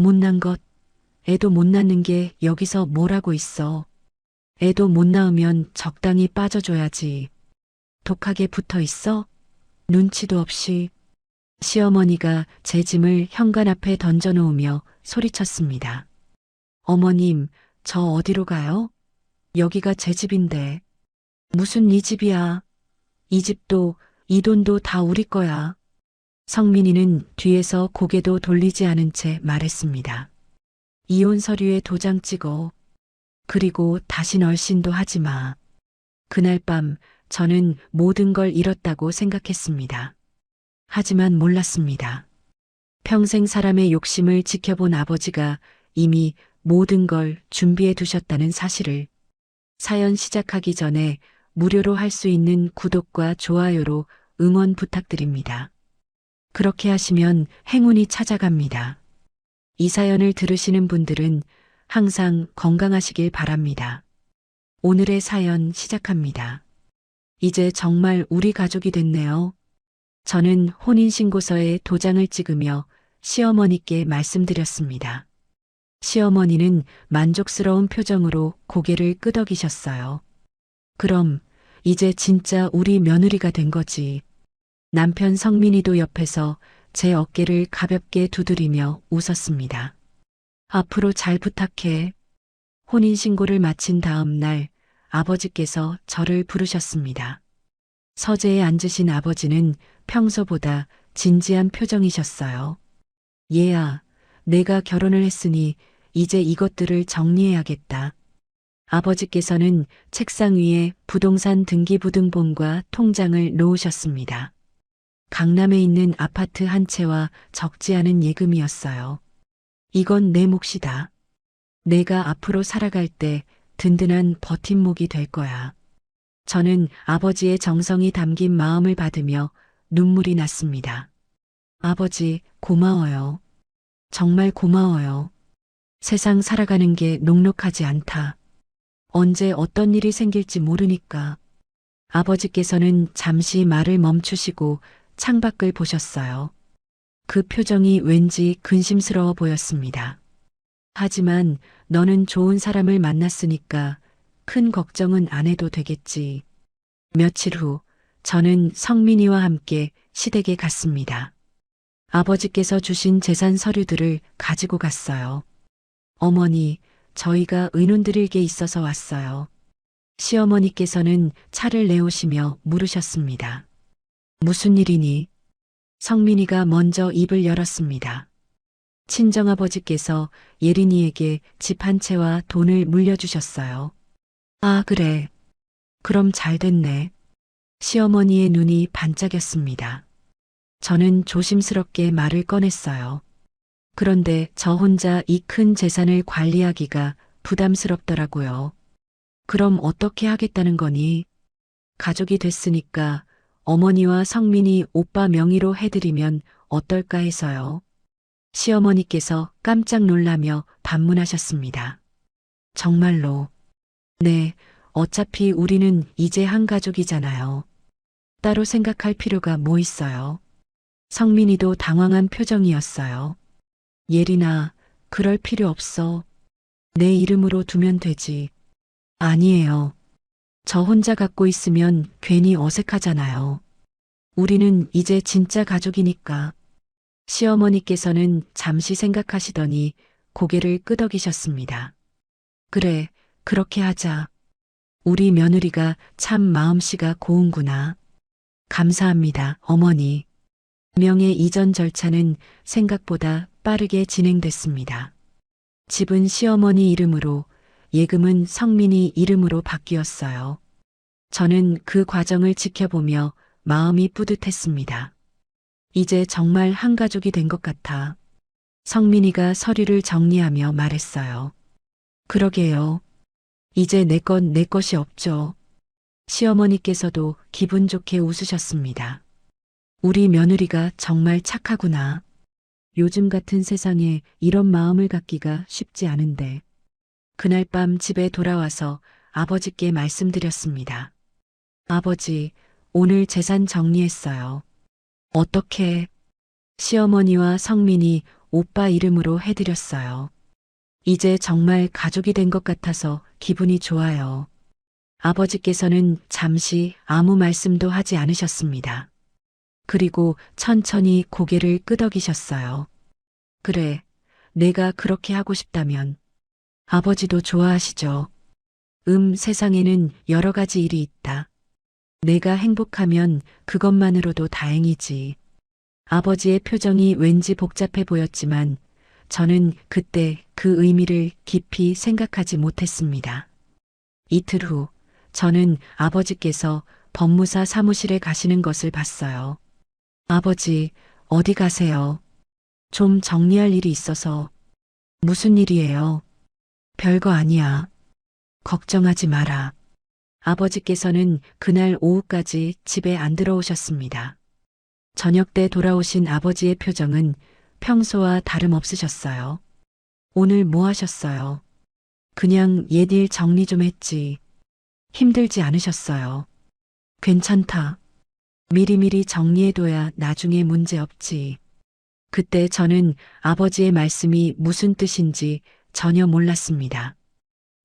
못난 것, 애도 못 낳는 게 여기서 뭘 하고 있어. 애도 못 낳으면 적당히 빠져줘야지. 독하게 붙어 있어? 눈치도 없이. 시어머니가 제 짐을 현관 앞에 던져놓으며 소리쳤습니다. 어머님, 저 어디로 가요? 여기가 제 집인데. 무슨 네 집이야? 이 집도 이 돈도 다 우리 거야. 성민이는 뒤에서 고개도 돌리지 않은 채 말했습니다. 이혼 서류에 도장 찍어. 그리고 다신 얼씬도 하지 마. 그날 밤 저는 모든 걸 잃었다고 생각했습니다. 하지만 몰랐습니다. 평생 사람의 욕심을 지켜본 아버지가 이미 모든 걸 준비해 두셨다는 사실을. 사연 시작하기 전에 무료로 할 수 있는 구독과 좋아요로 응원 부탁드립니다. 그렇게 하시면 행운이 찾아갑니다. 이 사연을 들으시는 분들은 항상 건강하시길 바랍니다. 오늘의 사연 시작합니다. 이제 정말 우리 가족이 됐네요. 저는 혼인신고서에 도장을 찍으며 시어머니께 말씀드렸습니다. 시어머니는 만족스러운 표정으로 고개를 끄덕이셨어요. 그럼 이제 진짜 우리 며느리가 된 거지. 남편 성민이도 옆에서 제 어깨를 가볍게 두드리며 웃었습니다. 앞으로 잘 부탁해. 혼인신고를 마친 다음 날 아버지께서 저를 부르셨습니다. 서재에 앉으신 아버지는 평소보다 진지한 표정이셨어요. 얘야, 내가 결혼을 했으니 이제 이것들을 정리해야겠다. 아버지께서는 책상 위에 부동산 등기부등본과 통장을 놓으셨습니다. 강남에 있는 아파트 한 채와 적지 않은 예금이었어요. 이건 내 몫이다. 내가 앞으로 살아갈 때 든든한 버팀목이 될 거야. 저는 아버지의 정성이 담긴 마음을 받으며 눈물이 났습니다. 아버지, 고마워요. 정말 고마워요. 세상 살아가는 게 녹록하지 않다. 언제 어떤 일이 생길지 모르니까. 아버지께서는 잠시 말을 멈추시고 창밖을 보셨어요. 그 표정이 왠지 근심스러워 보였습니다. 하지만 너는 좋은 사람을 만났으니까 큰 걱정은 안 해도 되겠지. 며칠 후 저는 성민이와 함께 시댁에 갔습니다. 아버지께서 주신 재산 서류들을 가지고 갔어요. 어머니, 저희가 의논드릴 게 있어서 왔어요. 시어머니께서는 차를 내오시며 물으셨습니다. 무슨 일이니? 성민이가 먼저 입을 열었습니다. 친정아버지께서 예린이에게 집 한 채와 돈을 물려주셨어요. 아, 그래. 그럼 잘 됐네. 시어머니의 눈이 반짝였습니다. 저는 조심스럽게 말을 꺼냈어요. 그런데 저 혼자 이 큰 재산을 관리하기가 부담스럽더라고요. 그럼 어떻게 하겠다는 거니? 가족이 됐으니까 어머니와 성민이 오빠 명의로 해드리면 어떨까 해서요. 시어머니께서 깜짝 놀라며 반문하셨습니다. 정말로. 네, 어차피 우리는 이제 한 가족이잖아요. 따로 생각할 필요가 뭐 있어요. 성민이도 당황한 표정이었어요. 예린아, 그럴 필요 없어. 내 이름으로 두면 되지. 아니에요. 저 혼자 갖고 있으면 괜히 어색하잖아요. 우리는 이제 진짜 가족이니까. 시어머니께서는 잠시 생각하시더니 고개를 끄덕이셨습니다. 그래, 그렇게 하자. 우리 며느리가 참 마음씨가 고운구나. 감사합니다, 어머니. 명예 이전 절차는 생각보다 빠르게 진행됐습니다. 집은 시어머니 이름으로, 예금은 성민이 이름으로 바뀌었어요. 저는 그 과정을 지켜보며 마음이 뿌듯했습니다. 이제 정말 한 가족이 된 것 같아. 성민이가 서류를 정리하며 말했어요. 그러게요. 이제 내 건 내 것이 없죠. 시어머니께서도 기분 좋게 웃으셨습니다. 우리 며느리가 정말 착하구나. 요즘 같은 세상에 이런 마음을 갖기가 쉽지 않은데. 그날 밤 집에 돌아와서 아버지께 말씀드렸습니다. 아버지, 오늘 재산 정리했어요. 어떻게? 시어머니와 성민이 오빠 이름으로 해드렸어요. 이제 정말 가족이 된 것 같아서 기분이 좋아요. 아버지께서는 잠시 아무 말씀도 하지 않으셨습니다. 그리고 천천히 고개를 끄덕이셨어요. 그래, 내가 그렇게 하고 싶다면 아버지도 좋아하시죠. 세상에는 여러 가지 일이 있다. 내가 행복하면 그것만으로도 다행이지. 아버지의 표정이 왠지 복잡해 보였지만 저는 그때 그 의미를 깊이 생각하지 못했습니다. 이틀 후, 저는 아버지께서 법무사 사무실에 가시는 것을 봤어요. 아버지, 어디 가세요? 좀 정리할 일이 있어서. 무슨 일이에요? 별거 아니야. 걱정하지 마라. 아버지께서는 그날 오후까지 집에 안 들어오셨습니다. 저녁 때 돌아오신 아버지의 표정은 평소와 다름없으셨어요. 오늘 뭐 하셨어요? 그냥 옛일 정리 좀 했지. 힘들지 않으셨어요. 괜찮다. 미리미리 정리해둬야 나중에 문제 없지. 그때 저는 아버지의 말씀이 무슨 뜻인지 전혀 몰랐습니다.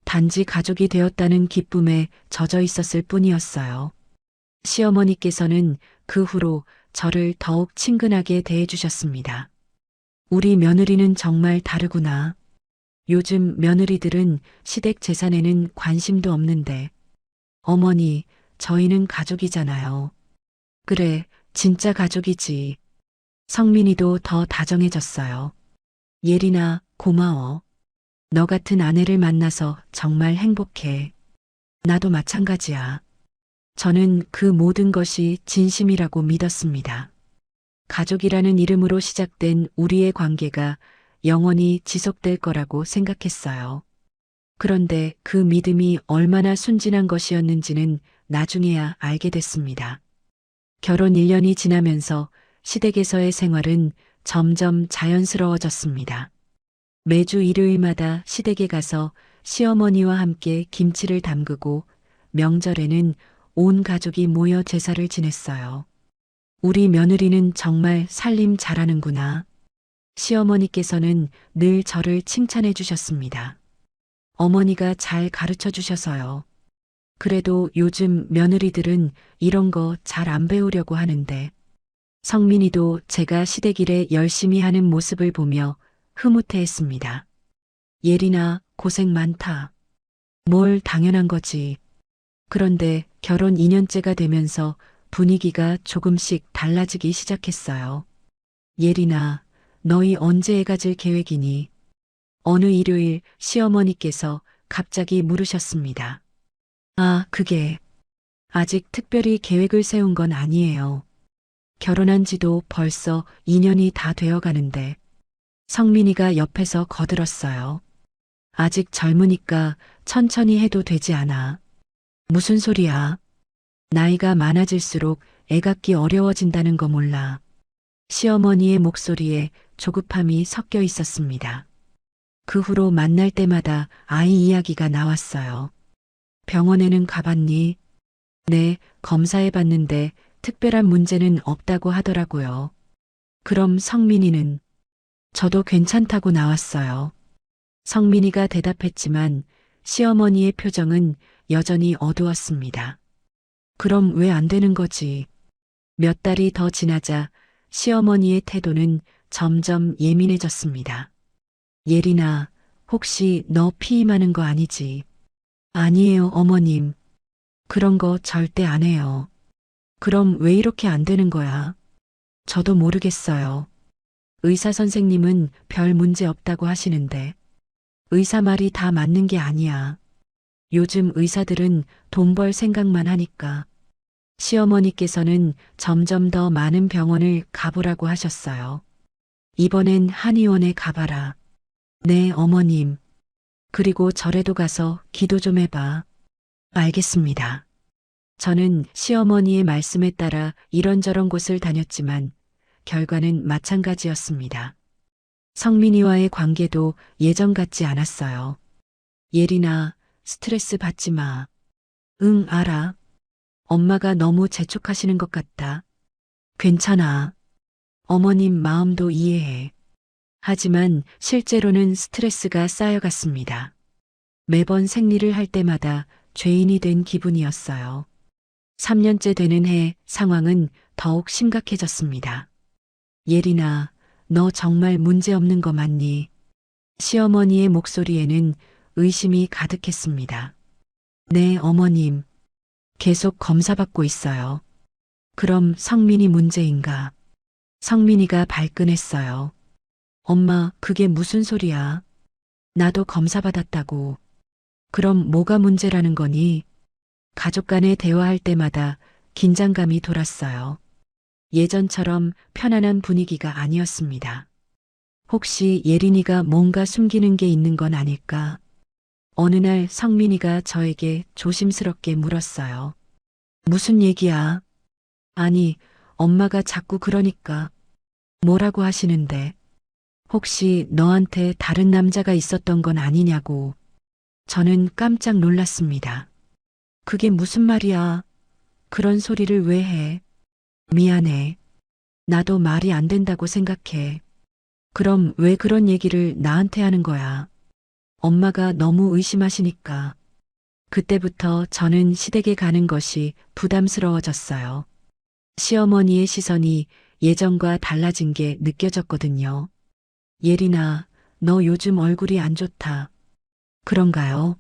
단지 가족이 되었다는 기쁨에 젖어 있었을 뿐이었어요. 시어머니께서는 그 후로 저를 더욱 친근하게 대해주셨습니다. 우리 며느리는 정말 다르구나. 요즘 며느리들은 시댁 재산에는 관심도 없는데. 어머니, 저희는 가족이잖아요. 그래, 진짜 가족이지. 성민이도 더 다정해졌어요. 예린아, 고마워. 너 같은 아내를 만나서 정말 행복해. 나도 마찬가지야. 저는 그 모든 것이 진심이라고 믿었습니다. 가족이라는 이름으로 시작된 우리의 관계가 영원히 지속될 거라고 생각했어요. 그런데 그 믿음이 얼마나 순진한 것이었는지는 나중에야 알게 됐습니다. 결혼 1년이 지나면서 시댁에서의 생활은 점점 자연스러워졌습니다. 매주 일요일마다 시댁에 가서 시어머니와 함께 김치를 담그고 명절에는 온 가족이 모여 제사를 지냈어요. 우리 며느리는 정말 살림 잘하는구나. 시어머니께서는 늘 저를 칭찬해 주셨습니다. 어머니가 잘 가르쳐 주셔서요. 그래도 요즘 며느리들은 이런 거 잘 안 배우려고 하는데 성민이도 제가 시댁 일에 열심히 하는 모습을 보며 흐뭇해했습니다. 예린아, 고생 많다. 뭘 당연한 거지. 그런데 결혼 2년째가 되면서 분위기가 조금씩 달라지기 시작했어요. 예린아, 너희 언제 애 가질 계획이니? 어느 일요일 시어머니께서 갑자기 물으셨습니다. 아, 그게 아직 특별히 계획을 세운 건 아니에요. 결혼한 지도 벌써 2년이 다 되어 가는데 성민이가 옆에서 거들었어요. 아직 젊으니까 천천히 해도 되지 않아. 무슨 소리야? 나이가 많아질수록 애 갖기 어려워진다는 거 몰라. 시어머니의 목소리에 조급함이 섞여 있었습니다. 그 후로 만날 때마다 아이 이야기가 나왔어요. 병원에는 가봤니? 네, 검사해 봤는데 특별한 문제는 없다고 하더라고요. 그럼 성민이는? 저도 괜찮다고 나왔어요. 성민이가 대답했지만 시어머니의 표정은 여전히 어두웠습니다. 그럼 왜 안 되는 거지? 몇 달이 더 지나자 시어머니의 태도는 점점 예민해졌습니다. 예린아, 혹시 너 피임하는 거 아니지? 아니에요, 어머님. 그런 거 절대 안 해요. 그럼 왜 이렇게 안 되는 거야? 저도 모르겠어요. 의사 선생님은 별 문제 없다고 하시는데 의사 말이 다 맞는 게 아니야. 요즘 의사들은 돈 벌 생각만 하니까. 시어머니께서는 점점 더 많은 병원을 가보라고 하셨어요. 이번엔 한의원에 가봐라. 네, 어머님. 그리고 절에도 가서 기도 좀 해봐. 알겠습니다. 저는 시어머니의 말씀에 따라 이런저런 곳을 다녔지만 결과는 마찬가지였습니다. 성민이와의 관계도 예전 같지 않았어요. 예린아, 스트레스 받지 마. 응, 알아. 엄마가 너무 재촉하시는 것 같다. 괜찮아. 어머님 마음도 이해해. 하지만 실제로는 스트레스가 쌓여갔습니다. 매번 생리를 할 때마다 죄인이 된 기분이었어요. 3년째 되는 해 상황은 더욱 심각해졌습니다. 예린아, 너 정말 문제 없는 거 맞니? 시어머니의 목소리에는 의심이 가득했습니다. 네, 어머님. 계속 검사받고 있어요. 그럼 성민이 문제인가? 성민이가 발끈했어요. 엄마, 그게 무슨 소리야? 나도 검사받았다고. 그럼 뭐가 문제라는 거니? 가족 간에 대화할 때마다 긴장감이 돌았어요. 예전처럼 편안한 분위기가 아니었습니다. 혹시 예린이가 뭔가 숨기는 게 있는 건 아닐까? 어느 날 성민이가 저에게 조심스럽게 물었어요. 무슨 얘기야? 아니, 엄마가 자꾸 그러니까. 뭐라고 하시는데? 혹시 너한테 다른 남자가 있었던 건 아니냐고. 저는 깜짝 놀랐습니다. 그게 무슨 말이야? 그런 소리를 왜 해? 미안해. 나도 말이 안 된다고 생각해. 그럼 왜 그런 얘기를 나한테 하는 거야? 엄마가 너무 의심하시니까. 그때부터 저는 시댁에 가는 것이 부담스러워졌어요. 시어머니의 시선이 예전과 달라진 게 느껴졌거든요. 예린아, 너 요즘 얼굴이 안 좋다. 그런가요?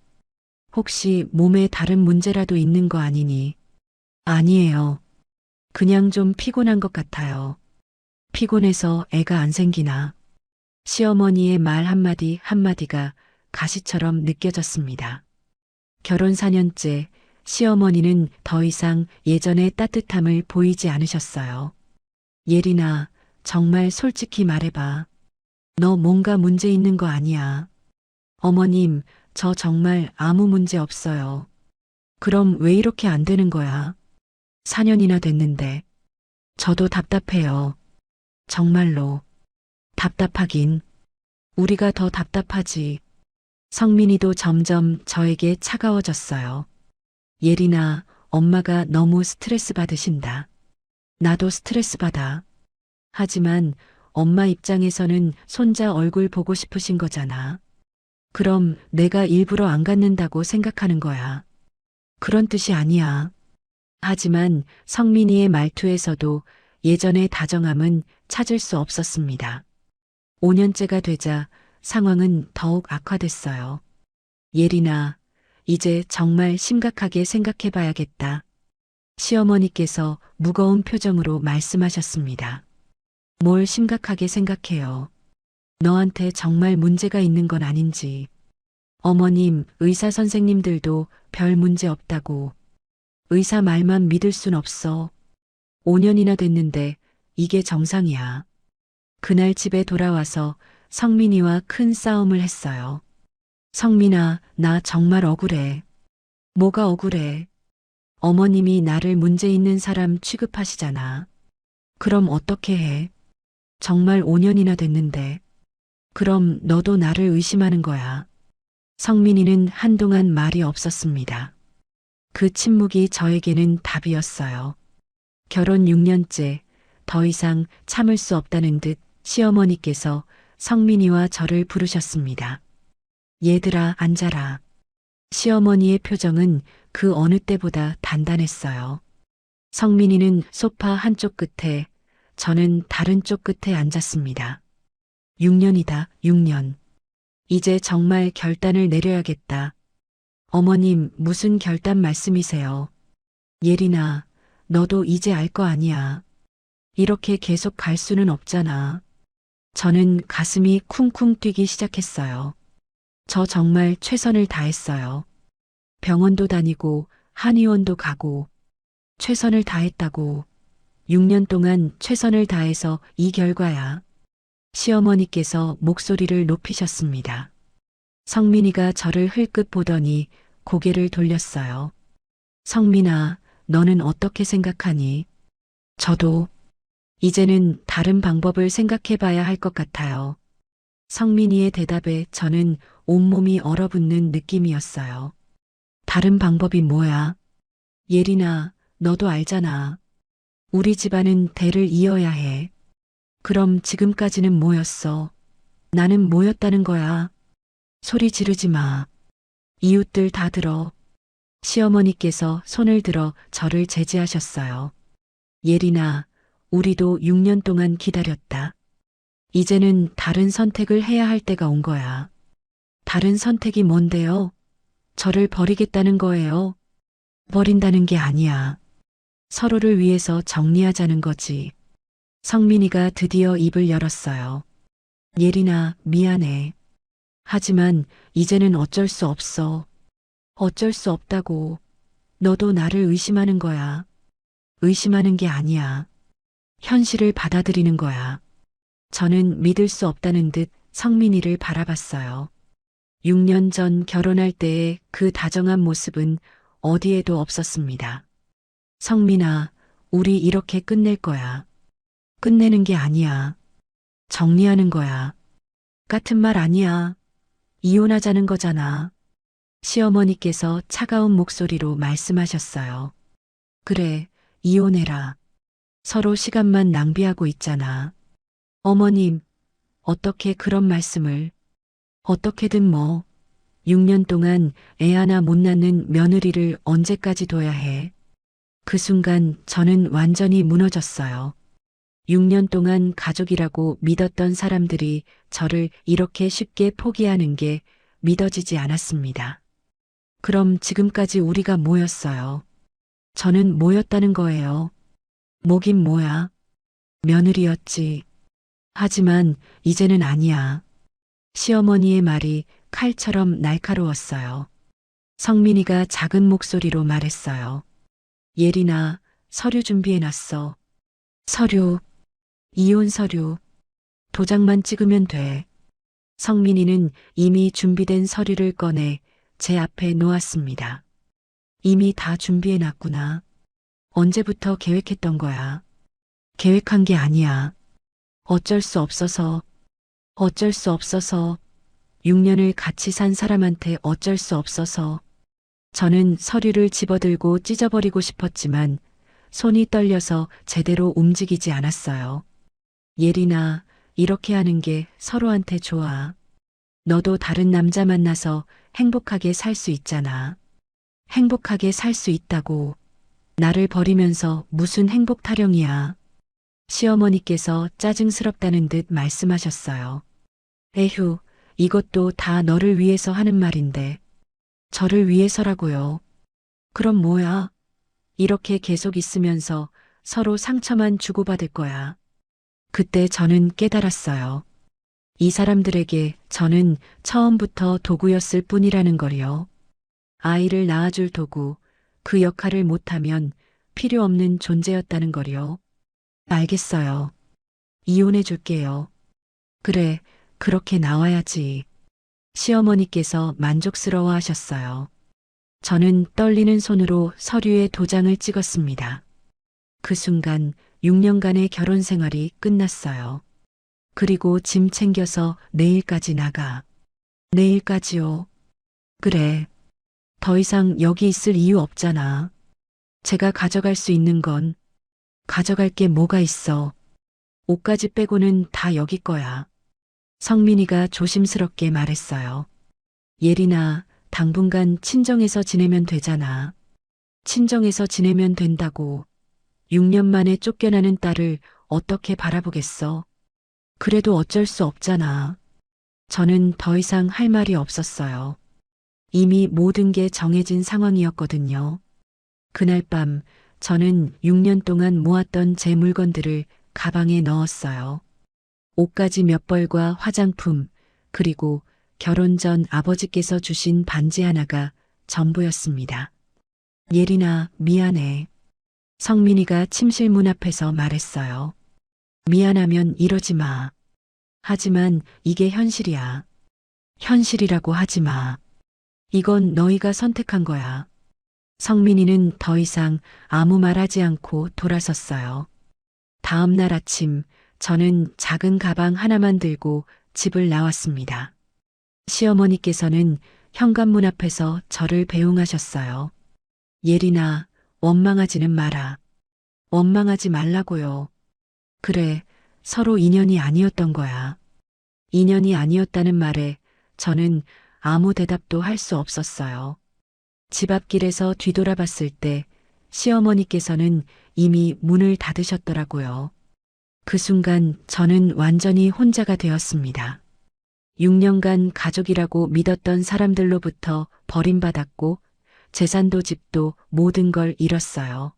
혹시 몸에 다른 문제라도 있는 거 아니니? 아니에요. 그냥 좀 피곤한 것 같아요. 피곤해서 애가 안 생기나? 시어머니의 말 한마디 한마디가 가시처럼 느껴졌습니다. 결혼 4년째 시어머니는 더 이상 예전의 따뜻함을 보이지 않으셨어요. 예린아, 정말 솔직히 말해봐. 너 뭔가 문제 있는 거 아니야? 어머님, 저 정말 아무 문제 없어요. 그럼 왜 이렇게 안 되는 거야? 4년이나 됐는데. 저도 답답해요. 정말로. 답답하긴. 우리가 더 답답하지. 성민이도 점점 저에게 차가워졌어요. 예린아, 엄마가 너무 스트레스 받으신다. 나도 스트레스 받아. 하지만 엄마 입장에서는 손자 얼굴 보고 싶으신 거잖아. 그럼 내가 일부러 안 갖는다고 생각하는 거야. 그런 뜻이 아니야. 하지만 성민이의 말투에서도 예전의 다정함은 찾을 수 없었습니다. 5년째가 되자 상황은 더욱 악화됐어요. 예린아, 이제 정말 심각하게 생각해 봐야겠다. 시어머니께서 무거운 표정으로 말씀하셨습니다. 뭘 심각하게 생각해요? 너한테 정말 문제가 있는 건 아닌지. 어머님, 의사 선생님들도 별 문제 없다고. 의사 말만 믿을 순 없어. 5년이나 됐는데 이게 정상이야. 그날 집에 돌아와서 성민이와 큰 싸움을 했어요. 성민아, 나 정말 억울해. 뭐가 억울해? 어머님이 나를 문제 있는 사람 취급하시잖아. 그럼 어떻게 해? 정말 5년이나 됐는데. 그럼 너도 나를 의심하는 거야. 성민이는 한동안 말이 없었습니다. 그 침묵이 저에게는 답이었어요. 결혼 6년째 더 이상 참을 수 없다는 듯 시어머니께서 성민이와 저를 부르셨습니다. 얘들아, 앉아라. 시어머니의 표정은 그 어느 때보다 단단했어요. 성민이는 소파 한쪽 끝에, 저는 다른 쪽 끝에 앉았습니다. 6년이다, 6년. 이제 정말 결단을 내려야겠다. 어머님, 무슨 결단 말씀이세요? 예린아, 너도 이제 알 거 아니야. 이렇게 계속 갈 수는 없잖아. 저는 가슴이 쿵쿵 뛰기 시작했어요. 저 정말 최선을 다했어요. 병원도 다니고 한의원도 가고 최선을 다했다고. 6년 동안 최선을 다해서 이 결과야. 시어머니께서 목소리를 높이셨습니다. 성민이가 저를 흘끗 보더니 고개를 돌렸어요. 성민아, 너는 어떻게 생각하니? 저도 이제는 다른 방법을 생각해 봐야 할 것 같아요. 성민이의 대답에 저는 온몸이 얼어붙는 느낌이었어요. 다른 방법이 뭐야? 예린아, 너도 알잖아. 우리 집안은 대를 이어야 해. 그럼 지금까지는 뭐였어? 나는 뭐였다는 거야? 소리 지르지 마. 이웃들 다 들어. 시어머니께서 손을 들어 저를 제지하셨어요. 예린아, 우리도 6년 동안 기다렸다. 이제는 다른 선택을 해야 할 때가 온 거야. 다른 선택이 뭔데요? 저를 버리겠다는 거예요. 버린다는 게 아니야. 서로를 위해서 정리하자는 거지. 성민이가 드디어 입을 열었어요. 예린아, 미안해. 하지만 이제는 어쩔 수 없어. 어쩔 수 없다고. 너도 나를 의심하는 거야. 의심하는 게 아니야. 현실을 받아들이는 거야. 저는 믿을 수 없다는 듯 성민이를 바라봤어요. 6년 전 결혼할 때의 그 다정한 모습은 어디에도 없었습니다. 성민아, 우리 이렇게 끝낼 거야. 끝내는 게 아니야. 정리하는 거야. 같은 말 아니야. 이혼하자는 거잖아. 시어머니께서 차가운 목소리로 말씀하셨어요. 그래, 이혼해라. 서로 시간만 낭비하고 있잖아. 어머님, 어떻게 그런 말씀을, 어떻게든 뭐, 6년 동안 애 하나 못 낳는 며느리를 언제까지 둬야 해. 그 순간 저는 완전히 무너졌어요. 6년 동안 가족이라고 믿었던 사람들이 저를 이렇게 쉽게 포기하는 게 믿어지지 않았습니다. 그럼 지금까지 우리가 뭐였어요? 저는 뭐였다는 거예요? 뭐긴 뭐야? 며느리였지. 하지만 이제는 아니야. 시어머니의 말이 칼처럼 날카로웠어요. 성민이가 작은 목소리로 말했어요. 예린아, 서류 준비해놨어. 서류, 이혼 서류, 도장만 찍으면 돼. 성민이는 이미 준비된 서류를 꺼내 제 앞에 놓았습니다. 이미 다 준비해놨구나. 언제부터 계획했던 거야? 계획한 게 아니야. 어쩔 수 없어서, 어쩔 수 없어서, 6년을 같이 산 사람한테 어쩔 수 없어서, 저는 서류를 집어들고 찢어버리고 싶었지만 손이 떨려서 제대로 움직이지 않았어요. 예린아, 이렇게 하는 게 서로한테 좋아. 너도 다른 남자 만나서 행복하게 살 수 있잖아. 행복하게 살 수 있다고. 나를 버리면서 무슨 행복 타령이야. 시어머니께서 짜증스럽다는 듯 말씀하셨어요. 에휴, 이것도 다 너를 위해서 하는 말인데. 저를 위해서라고요. 그럼 뭐야? 이렇게 계속 있으면서 서로 상처만 주고받을 거야. 그때 저는 깨달았어요. 이 사람들에게 저는 처음부터 도구였을 뿐이라는 걸요. 아이를 낳아줄 도구, 그 역할을 못하면 필요 없는 존재였다는 걸요. 알겠어요. 이혼해 줄게요. 그래, 그렇게 나와야지. 시어머니께서 만족스러워 하셨어요. 저는 떨리는 손으로 서류에 도장을 찍었습니다. 그 순간 6년간의 결혼 생활이 끝났어요. 그리고 짐 챙겨서 내일까지 나가. 내일까지요. 그래. 더 이상 여기 있을 이유 없잖아. 제가 가져갈 수 있는 건 가져갈 게 뭐가 있어. 옷까지 빼고는 다 여기 거야. 성민이가 조심스럽게 말했어요. 예린아, 당분간 친정에서 지내면 되잖아. 친정에서 지내면 된다고. 6년 만에 쫓겨나는 딸을 어떻게 바라보겠어. 그래도 어쩔 수 없잖아. 저는 더 이상 할 말이 없었어요. 이미 모든 게 정해진 상황이었거든요. 그날 밤 저는 6년 동안 모았던 제 물건들을 가방에 넣었어요. 옷가지 몇 벌과 화장품, 그리고 결혼 전 아버지께서 주신 반지 하나가 전부였습니다. 예린아, 미안해. 성민이가 침실 문 앞에서 말했어요. 미안하면 이러지 마. 하지만 이게 현실이야. 현실이라고 하지 마. 이건 너희가 선택한 거야. 성민이는 더 이상 아무 말 하지 않고 돌아섰어요. 다음 날 아침 저는 작은 가방 하나만 들고 집을 나왔습니다. 시어머니께서는 현관문 앞에서 저를 배웅하셨어요. 예린아, 원망하지는 마라. 원망하지 말라고요. 그래, 서로 인연이 아니었던 거야. 인연이 아니었다는 말에 저는 아무 대답도 할 수 없었어요. 집 앞길에서 뒤돌아봤을 때 시어머니께서는 이미 문을 닫으셨더라고요. 그 순간 저는 완전히 혼자가 되었습니다. 6년간 가족이라고 믿었던 사람들로부터 버림받았고 재산도 집도 모든 걸 잃었어요.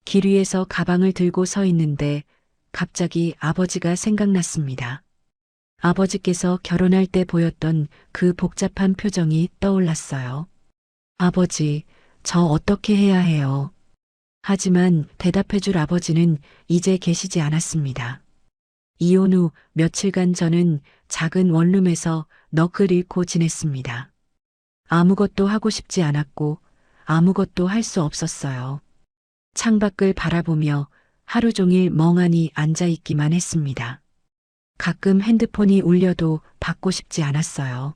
길 위에서 가방을 들고 서 있는데 갑자기 아버지가 생각났습니다. 아버지께서 결혼할 때 보였던 그 복잡한 표정이 떠올랐어요. 아버지, 저 어떻게 해야 해요? 하지만 대답해줄 아버지는 이제 계시지 않았습니다. 이혼 후 며칠간 저는 작은 원룸에서 넋을 잃고 지냈습니다. 아무것도 하고 싶지 않았고 아무것도 할 수 없었어요. 창밖을 바라보며 하루 종일 멍하니 앉아 있기만 했습니다. 가끔 핸드폰이 울려도 받고 싶지 않았어요.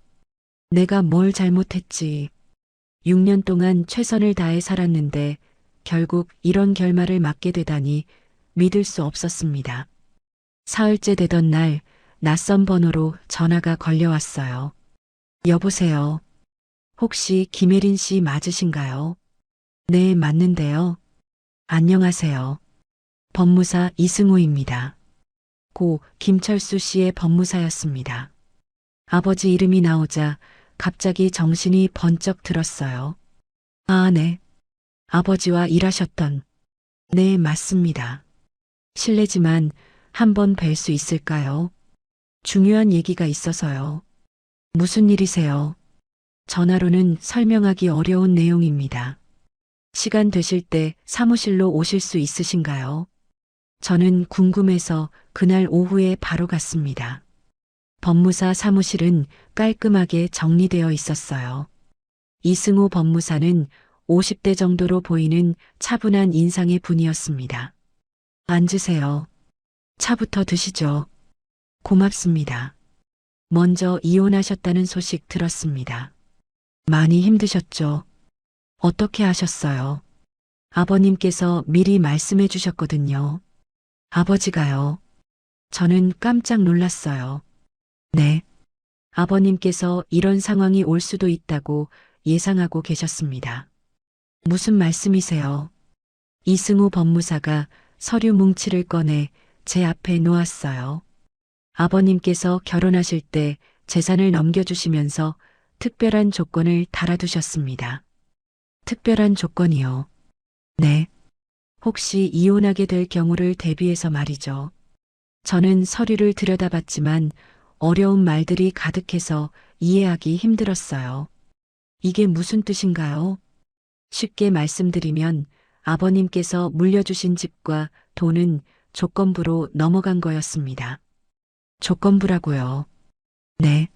내가 뭘 잘못했지. 6년 동안 최선을 다해 살았는데 결국 이런 결말을 맞게 되다니 믿을 수 없었습니다. 사흘째 되던 날 낯선 번호로 전화가 걸려왔어요. 여보세요. 혹시 김혜린 씨 맞으신가요? 네, 맞는데요. 안녕하세요. 법무사 이승우입니다. 고 김철수 씨의 법무사였습니다. 아버지 이름이 나오자 갑자기 정신이 번쩍 들었어요. 아, 네. 아버지와 일하셨던. 네, 맞습니다. 실례지만 한번 뵐 수 있을까요? 중요한 얘기가 있어서요. 무슨 일이세요? 전화로는 설명하기 어려운 내용입니다. 시간 되실 때 사무실로 오실 수 있으신가요? 저는 궁금해서 그날 오후에 바로 갔습니다. 법무사 사무실은 깔끔하게 정리되어 있었어요. 이승우 법무사는 50대 정도로 보이는 차분한 인상의 분이었습니다. 앉으세요. 차부터 드시죠. 고맙습니다. 먼저 이혼하셨다는 소식 들었습니다. 많이 힘드셨죠? 어떻게 하셨어요? 아버님께서 미리 말씀해 주셨거든요. 아버지가요. 저는 깜짝 놀랐어요. 네. 아버님께서 이런 상황이 올 수도 있다고 예상하고 계셨습니다. 무슨 말씀이세요? 이승우 법무사가 서류 뭉치를 꺼내 제 앞에 놓았어요. 아버님께서 결혼하실 때 재산을 넘겨주시면서 특별한 조건을 달아두셨습니다. 특별한 조건이요. 네. 혹시 이혼하게 될 경우를 대비해서 말이죠. 저는 서류를 들여다봤지만 어려운 말들이 가득해서 이해하기 힘들었어요. 이게 무슨 뜻인가요? 쉽게 말씀드리면 아버님께서 물려주신 집과 돈은 조건부로 넘어간 거였습니다. 조건부라고요. 네.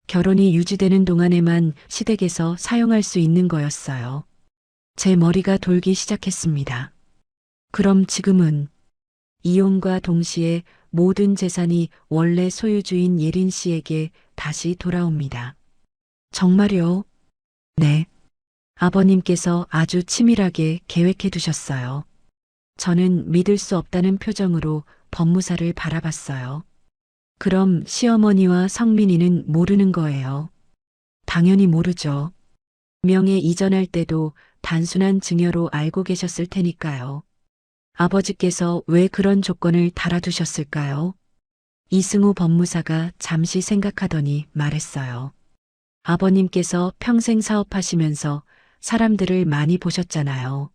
결혼이 유지되는 동안에만 시댁에서 사용할 수 있는 거였어요. 제 머리가 돌기 시작했습니다. 그럼 지금은 이혼과 동시에 모든 재산이 원래 소유주인 예린 씨에게 다시 돌아옵니다. 정말요? 네. 아버님께서 아주 치밀하게 계획해 두셨어요. 저는 믿을 수 없다는 표정으로 법무사를 바라봤어요. 그럼 시어머니와 성민이는 모르는 거예요. 당연히 모르죠. 명예 이전할 때도 단순한 증여로 알고 계셨을 테니까요. 아버지께서 왜 그런 조건을 달아두셨을까요? 이승우 법무사가 잠시 생각하더니 말했어요. 아버님께서 평생 사업하시면서 사람들을 많이 보셨잖아요.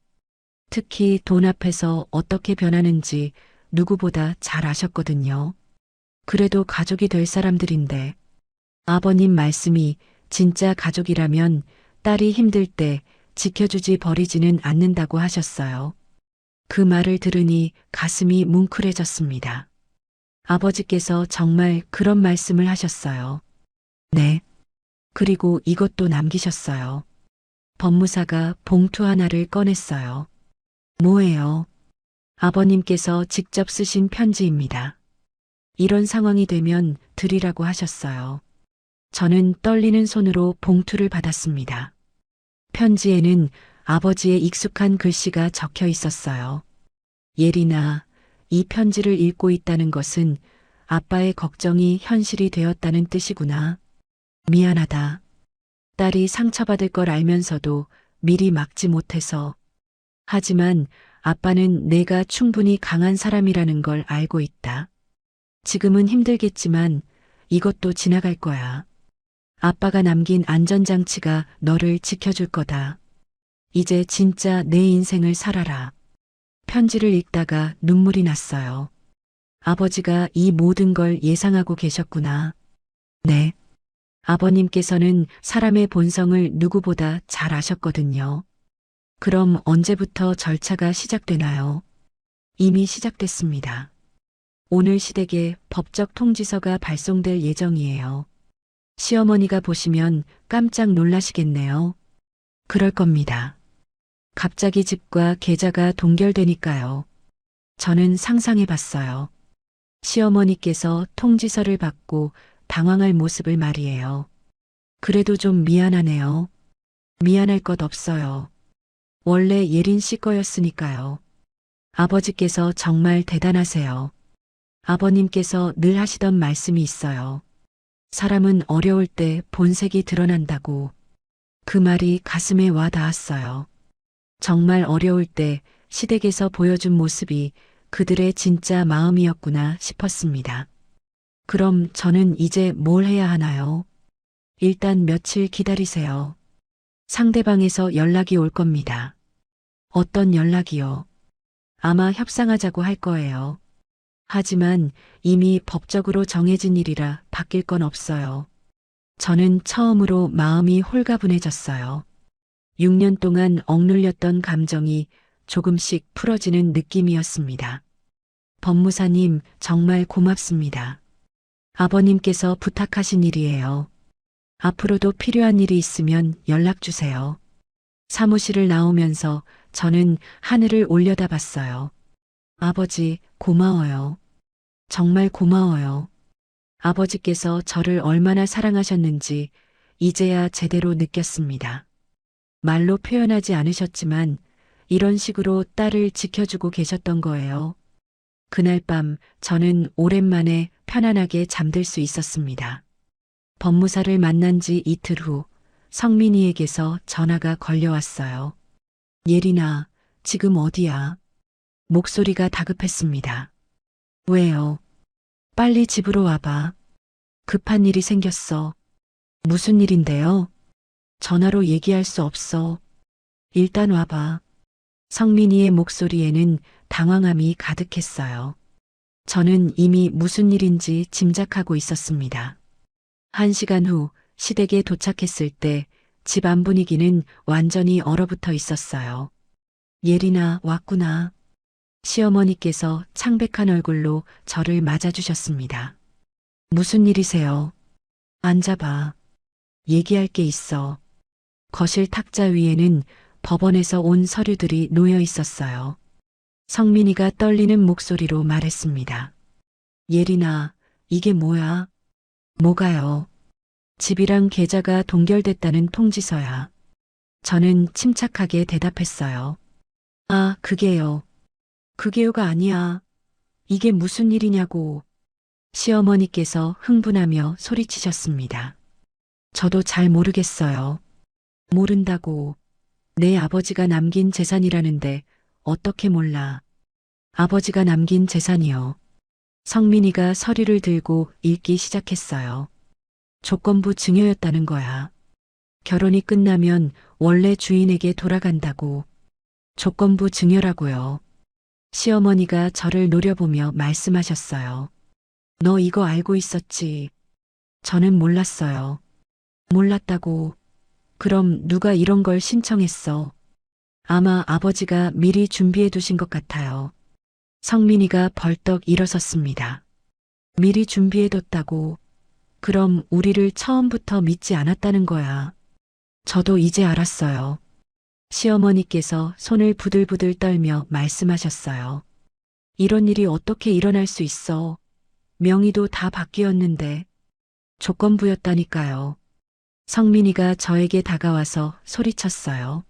특히 돈 앞에서 어떻게 변하는지 누구보다 잘 아셨거든요. 그래도 가족이 될 사람들인데 아버님 말씀이 진짜 가족이라면 딸이 힘들 때 지켜주지 버리지는 않는다고 하셨어요. 그 말을 들으니 가슴이 뭉클해졌습니다. 아버지께서 정말 그런 말씀을 하셨어요. 네. 그리고 이것도 남기셨어요. 법무사가 봉투 하나를 꺼냈어요. 뭐예요? 아버님께서 직접 쓰신 편지입니다. 이런 상황이 되면 드리라고 하셨어요. 저는 떨리는 손으로 봉투를 받았습니다. 편지에는 아버지의 익숙한 글씨가 적혀 있었어요. 예린아, 이 편지를 읽고 있다는 것은 아빠의 걱정이 현실이 되었다는 뜻이구나. 미안하다. 딸이 상처받을 걸 알면서도 미리 막지 못해서. 하지만 아빠는 내가 충분히 강한 사람이라는 걸 알고 있다. 지금은 힘들겠지만 이것도 지나갈 거야. 아빠가 남긴 안전장치가 너를 지켜줄 거다. 이제 진짜 내 인생을 살아라. 편지를 읽다가 눈물이 났어요. 아버지가 이 모든 걸 예상하고 계셨구나. 네. 아버님께서는 사람의 본성을 누구보다 잘 아셨거든요. 그럼 언제부터 절차가 시작되나요? 이미 시작됐습니다. 오늘 시댁에 법적 통지서가 발송될 예정이에요. 시어머니가 보시면 깜짝 놀라시겠네요. 그럴 겁니다. 갑자기 집과 계좌가 동결되니까요. 저는 상상해 봤어요. 시어머니께서 통지서를 받고 당황할 모습을 말이에요. 그래도 좀 미안하네요. 미안할 것 없어요. 원래 예린 씨 거였으니까요. 아버지께서 정말 대단하세요. 아버님께서 늘 하시던 말씀이 있어요. 사람은 어려울 때 본색이 드러난다고. 그 말이 가슴에 와 닿았어요. 정말 어려울 때 시댁에서 보여준 모습이 그들의 진짜 마음이었구나 싶었습니다. 그럼 저는 이제 뭘 해야 하나요? 일단 며칠 기다리세요. 상대방에서 연락이 올 겁니다. 어떤 연락이요? 아마 협상하자고 할 거예요. 하지만 이미 법적으로 정해진 일이라 바뀔 건 없어요. 저는 처음으로 마음이 홀가분해졌어요. 6년 동안 억눌렸던 감정이 조금씩 풀어지는 느낌이었습니다. 법무사님, 정말 고맙습니다. 아버님께서 부탁하신 일이에요. 앞으로도 필요한 일이 있으면 연락 주세요. 사무실을 나오면서 저는 하늘을 올려다봤어요. 아버지, 고마워요. 정말 고마워요. 아버지께서 저를 얼마나 사랑하셨는지 이제야 제대로 느꼈습니다. 말로 표현하지 않으셨지만 이런 식으로 딸을 지켜주고 계셨던 거예요. 그날 밤 저는 오랜만에 편안하게 잠들 수 있었습니다. 법무사를 만난 지 이틀 후 성민이에게서 전화가 걸려왔어요. 예린아, 지금 어디야? 목소리가 다급했습니다. 왜요? 빨리 집으로 와봐. 급한 일이 생겼어. 무슨 일인데요? 전화로 얘기할 수 없어. 일단 와봐. 성민이의 목소리에는 당황함이 가득했어요. 저는 이미 무슨 일인지 짐작하고 있었습니다. 1시간 후 시댁에 도착했을 때 집 안 분위기는 완전히 얼어붙어 있었어요. 예린아, 왔구나. 시어머니께서 창백한 얼굴로 저를 맞아주셨습니다. 무슨 일이세요? 앉아봐. 얘기할 게 있어. 거실 탁자 위에는 법원에서 온 서류들이 놓여 있었어요. 성민이가 떨리는 목소리로 말했습니다. 예린아, 이게 뭐야? 뭐가요? 집이랑 계좌가 동결됐다는 통지서야. 저는 침착하게 대답했어요. 아, 그게요. 그게요가 아니야. 이게 무슨 일이냐고. 시어머니께서 흥분하며 소리치셨습니다. 저도 잘 모르겠어요. 모른다고. 내 아버지가 남긴 재산이라는데 어떻게 몰라. 아버지가 남긴 재산이요. 성민이가 서류를 들고 읽기 시작했어요. 조건부 증여였다는 거야. 결혼이 끝나면 원래 주인에게 돌아간다고. 조건부 증여라고요. 시어머니가 저를 노려보며 말씀하셨어요. 너 이거 알고 있었지? 저는 몰랐어요. 몰랐다고. 그럼 누가 이런 걸 신청했어? 아마 아버지가 미리 준비해 두신 것 같아요. 성민이가 벌떡 일어섰습니다. 미리 준비해 뒀다고. 그럼 우리를 처음부터 믿지 않았다는 거야. 저도 이제 알았어요. 시어머니께서 손을 부들부들 떨며 말씀하셨어요. 이런 일이 어떻게 일어날 수 있어. 명의도 다 바뀌었는데. 조건부였다니까요. 성민이가 저에게 다가와서 소리쳤어요.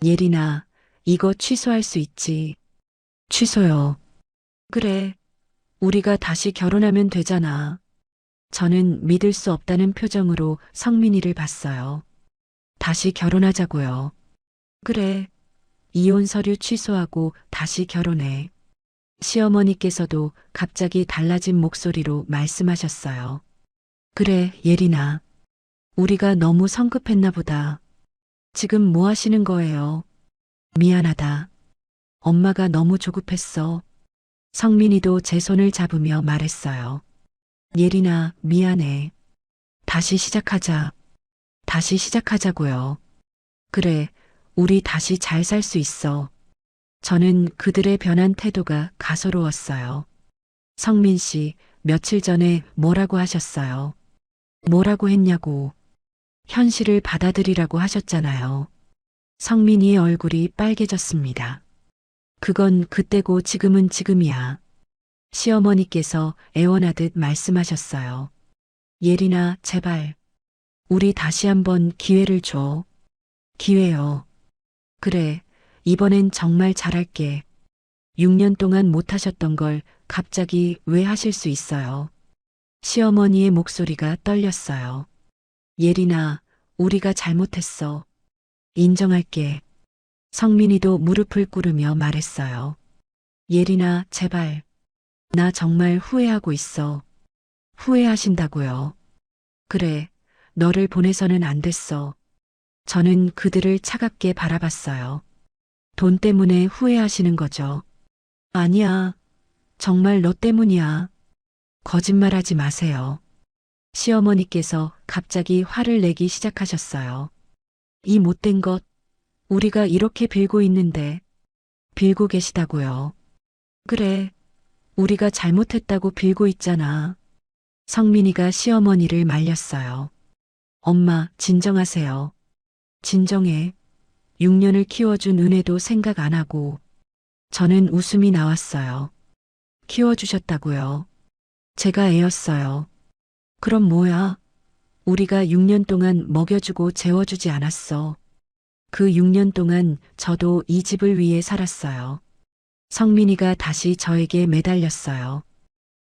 예린아, 이거 취소할 수 있지. 취소요. 그래. 우리가 다시 결혼하면 되잖아. 저는 믿을 수 없다는 표정으로 성민이를 봤어요. 다시 결혼하자고요. 그래. 이혼 서류 취소하고 다시 결혼해. 시어머니께서도 갑자기 달라진 목소리로 말씀하셨어요. 그래, 예린아. 우리가 너무 성급했나 보다. 지금 뭐 하시는 거예요? 미안하다. 엄마가 너무 조급했어. 성민이도 제 손을 잡으며 말했어요. 예린아, 미안해. 다시 시작하자. 다시 시작하자고요. 그래, 우리 다시 잘 살 수 있어. 저는 그들의 변한 태도가 가소로웠어요. 성민 씨, 며칠 전에 뭐라고 하셨어요? 뭐라고 했냐고. 현실을 받아들이라고 하셨잖아요. 성민이의 얼굴이 빨개졌습니다. 그건 그때고 지금은 지금이야. 시어머니께서 애원하듯 말씀하셨어요. 예린아, 제발. 우리 다시 한번 기회를 줘. 기회요. 그래, 이번엔 정말 잘할게. 6년 동안 못하셨던 걸 갑자기 왜 하실 수 있어요? 시어머니의 목소리가 떨렸어요. 예린아, 우리가 잘못했어. 인정할게. 성민이도 무릎을 꿇으며 말했어요. 예린아, 제발. 나 정말 후회하고 있어. 후회하신다고요. 그래, 너를 보내서는 안 됐어. 저는 그들을 차갑게 바라봤어요. 돈 때문에 후회하시는 거죠. 아니야. 정말 너 때문이야. 거짓말하지 마세요. 시어머니께서 갑자기 화를 내기 시작하셨어요. 이 못된 것, 우리가 이렇게 빌고 있는데, 빌고 계시다고요. 그래, 우리가 잘못했다고 빌고 있잖아. 성민이가 시어머니를 말렸어요. 엄마, 진정하세요. 진정해. 6년을 키워준 은혜도 생각 안 하고. 저는 웃음이 나왔어요. 키워주셨다고요. 제가 애였어요. 그럼 뭐야? 우리가 6년 동안 먹여주고 재워주지 않았어. 그 6년 동안 저도 이 집을 위해 살았어요. 성민이가 다시 저에게 매달렸어요.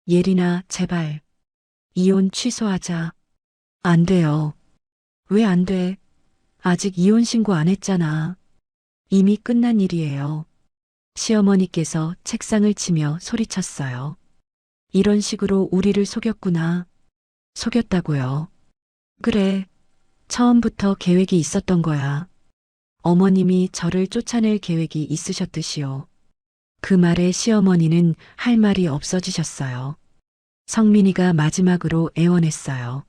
예린아, 제발. 이혼 취소하자. 안 돼요. 왜 안 돼? 아직 이혼 신고 안 했잖아. 이미 끝난 일이에요. 시어머니께서 책상을 치며 소리쳤어요. 이런 식으로 우리를 속였구나. 속였다고요. 그래. 처음부터 계획이 있었던 거야. 어머님이 저를 쫓아낼 계획이 있으셨듯이요. 그 말에 시어머니는 할 말이 없어지셨어요. 성민이가 마지막으로 애원했어요.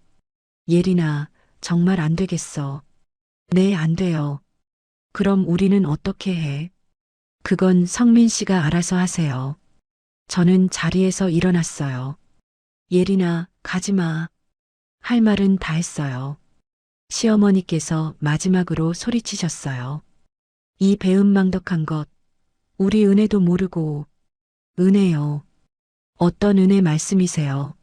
예린아, 정말 안 되겠어. 네, 안 돼요. 그럼 우리는 어떻게 해? 그건 성민 씨가 알아서 하세요. 저는 자리에서 일어났어요. 예린아, 가지 마. 할 말은 다 했어요. 시어머니께서 마지막으로 소리치셨어요. 이 배은망덕한 것, 우리 은혜도 모르고. 은혜요. 어떤 은혜 말씀이세요?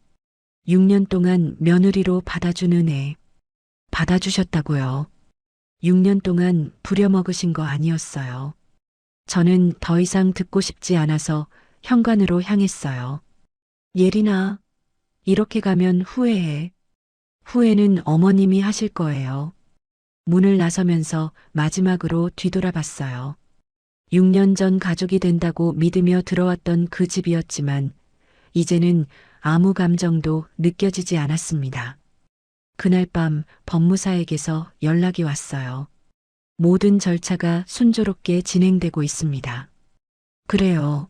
6년 동안 며느리로 받아준 은혜. 받아주셨다고요. 6년 동안 부려먹으신 거 아니었어요. 저는 더 이상 듣고 싶지 않아서 현관으로 향했어요. 예린아, 이렇게 가면 후회해. 후회는 어머님이 하실 거예요. 문을 나서면서 마지막으로 뒤돌아봤어요. 6년 전 가족이 된다고 믿으며 들어왔던 그 집이었지만 이제는 아무 감정도 느껴지지 않았습니다. 그날 밤 법무사에게서 연락이 왔어요. 모든 절차가 순조롭게 진행되고 있습니다. 그래요.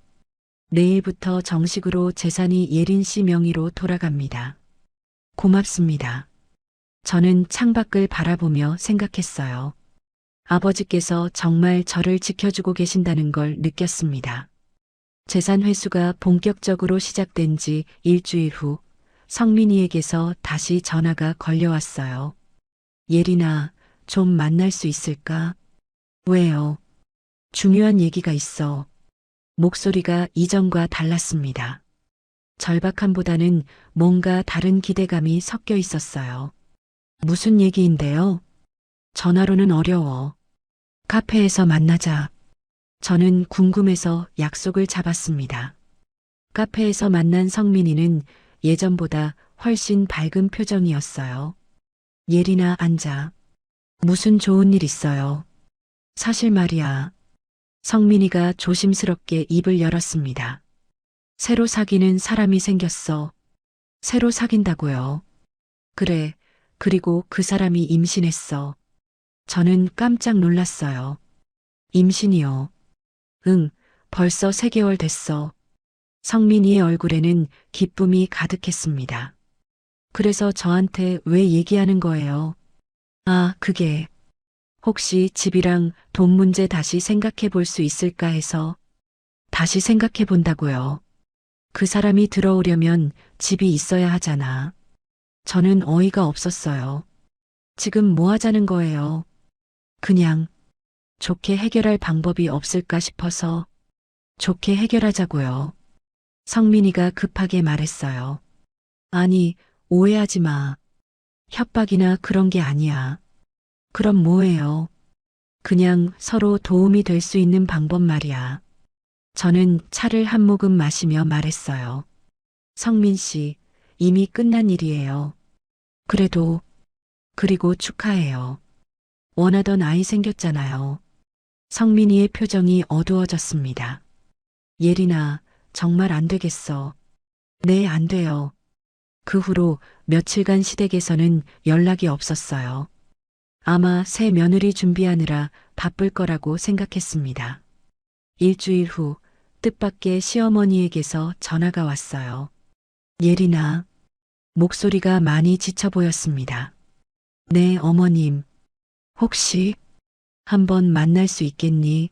내일부터 정식으로 재산이 예린 씨 명의로 돌아갑니다. 고맙습니다. 저는 창밖을 바라보며 생각했어요. 아버지께서 정말 저를 지켜주고 계신다는 걸 느꼈습니다. 재산 회수가 본격적으로 시작된 지 일주일 후 성민이에게서 다시 전화가 걸려왔어요. 예린아, 좀 만날 수 있을까? 왜요? 중요한 얘기가 있어. 목소리가 이전과 달랐습니다. 절박함보다는 뭔가 다른 기대감이 섞여 있었어요. 무슨 얘기인데요? 전화로는 어려워. 카페에서 만나자. 저는 궁금해서 약속을 잡았습니다. 카페에서 만난 성민이는 예전보다 훨씬 밝은 표정이었어요. 예린아, 앉아. 무슨 좋은 일 있어요? 사실 말이야. 성민이가 조심스럽게 입을 열었습니다. 새로 사귀는 사람이 생겼어. 새로 사귄다고요. 그래. 그리고 그 사람이 임신했어. 저는 깜짝 놀랐어요. 임신이요. 응, 벌써 3개월 됐어. 성민이의 얼굴에는 기쁨이 가득했습니다. 그래서 저한테 왜 얘기하는 거예요? 아, 그게 혹시 집이랑 돈 문제 다시 생각해 볼 수 있을까 해서 다시 생각해 본다고요. 그 사람이 들어오려면 집이 있어야 하잖아. 저는 어이가 없었어요. 지금 뭐 하자는 거예요? 그냥 좋게 해결할 방법이 없을까 싶어서 좋게 해결하자고요. 성민이가 급하게 말했어요. 아니, 오해하지 마. 협박이나 그런 게 아니야. 그럼 뭐예요? 그냥 서로 도움이 될 수 있는 방법 말이야. 저는 차를 한 모금 마시며 말했어요. 성민 씨, 이미 끝난 일이에요. 그래도, 그리고 축하해요. 원하던 아이 생겼잖아요. 성민이의 표정이 어두워졌습니다. 예린아, 정말 안 되겠어. 네, 안 돼요. 그 후로 며칠간 시댁에서는 연락이 없었어요. 아마 새 며느리 준비하느라 바쁠 거라고 생각했습니다. 일주일 후 뜻밖의 시어머니에게서 전화가 왔어요. 예린아, 목소리가 많이 지쳐 보였습니다. 네, 어머님. 혹시 한번 만날 수 있겠니?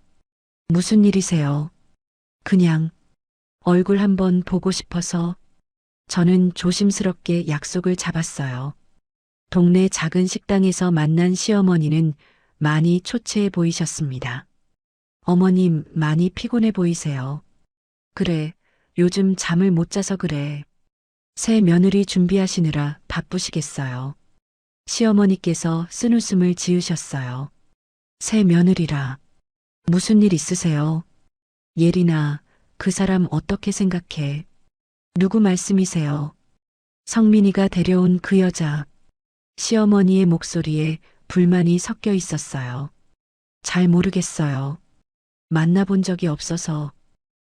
무슨 일이세요? 그냥 얼굴 한번 보고 싶어서. 저는 조심스럽게 약속을 잡았어요. 동네 작은 식당에서 만난 시어머니는 많이 초췌해 보이셨습니다. 어머님, 많이 피곤해 보이세요. 그래, 요즘 잠을 못 자서 그래. 새 며느리 준비하시느라 바쁘시겠어요. 시어머니께서 쓴웃음을 지으셨어요. 새 며느리라. 무슨 일 있으세요? 예린아, 그 사람 어떻게 생각해? 누구 말씀이세요? 성민이가 데려온 그 여자. 시어머니의 목소리에 불만이 섞여 있었어요. 잘 모르겠어요. 만나본 적이 없어서.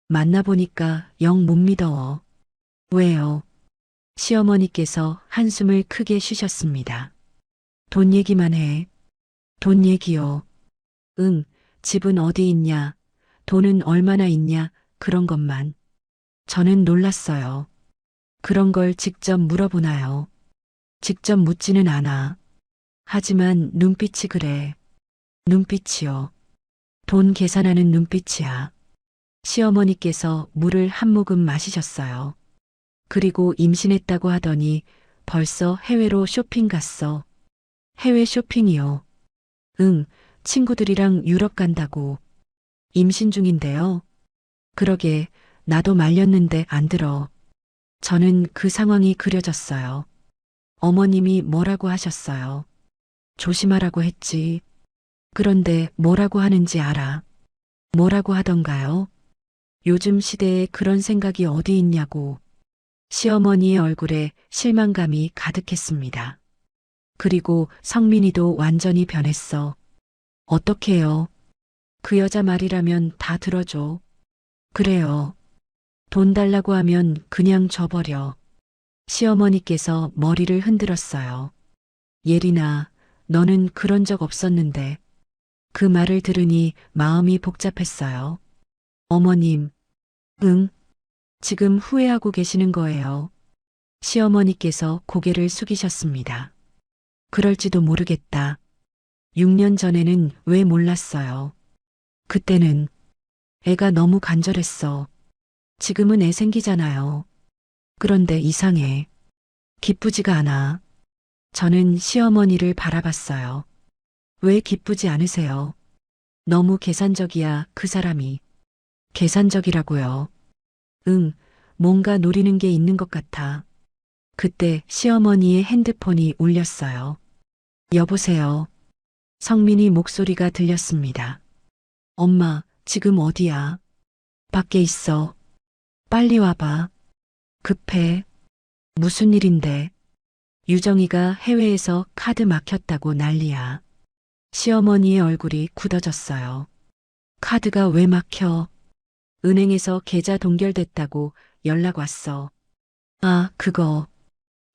만나보니까 영 못 믿어. 왜요? 시어머니께서 한숨을 크게 쉬셨습니다. 돈 얘기만 해. 돈 얘기요. 응, 집은 어디 있냐? 돈은 얼마나 있냐? 그런 것만. 저는 놀랐어요. 그런 걸 직접 물어보나요? 직접 묻지는 않아. 하지만 눈빛이 그래. 눈빛이요. 돈 계산하는 눈빛이야. 시어머니께서 물을 한 모금 마시셨어요. 그리고 임신했다고 하더니 벌써 해외로 쇼핑 갔어. 해외 쇼핑이요. 응, 친구들이랑 유럽 간다고. 임신 중인데요. 그러게, 나도 말렸는데 안 들어. 저는 그 상황이 그려졌어요. 어머님이 뭐라고 하셨어요? 조심하라고 했지. 그런데 뭐라고 하는지 알아? 뭐라고 하던가요? 요즘 시대에 그런 생각이 어디 있냐고. 시어머니의 얼굴에 실망감이 가득했습니다. 그리고 성민이도 완전히 변했어. 어떡해요? 그 여자 말이라면 다 들어줘. 그래요. 돈 달라고 하면 그냥 줘버려. 시어머니께서 머리를 흔들었어요. 예린아, 너는 그런 적 없었는데. 그 말을 들으니 마음이 복잡했어요. 어머님, 응, 지금 후회하고 계시는 거예요. 시어머니께서 고개를 숙이셨습니다. 그럴지도 모르겠다. 6년 전에는 왜 몰랐어요. 그때는 애가 너무 간절했어. 지금은 애 생기잖아요. 그런데 이상해. 기쁘지가 않아. 저는 시어머니를 바라봤어요. 왜 기쁘지 않으세요? 너무 계산적이야, 그 사람이. 계산적이라고요. 응, 뭔가 노리는 게 있는 것 같아. 그때 시어머니의 핸드폰이 울렸어요. 여보세요. 성민이 목소리가 들렸습니다. 엄마, 지금 어디야? 밖에 있어. 빨리 와봐. 급해. 무슨 일인데? 유정이가 해외에서 카드 막혔다고 난리야. 시어머니의 얼굴이 굳어졌어요. 카드가 왜 막혀? 은행에서 계좌 동결됐다고 연락 왔어. 아, 그거.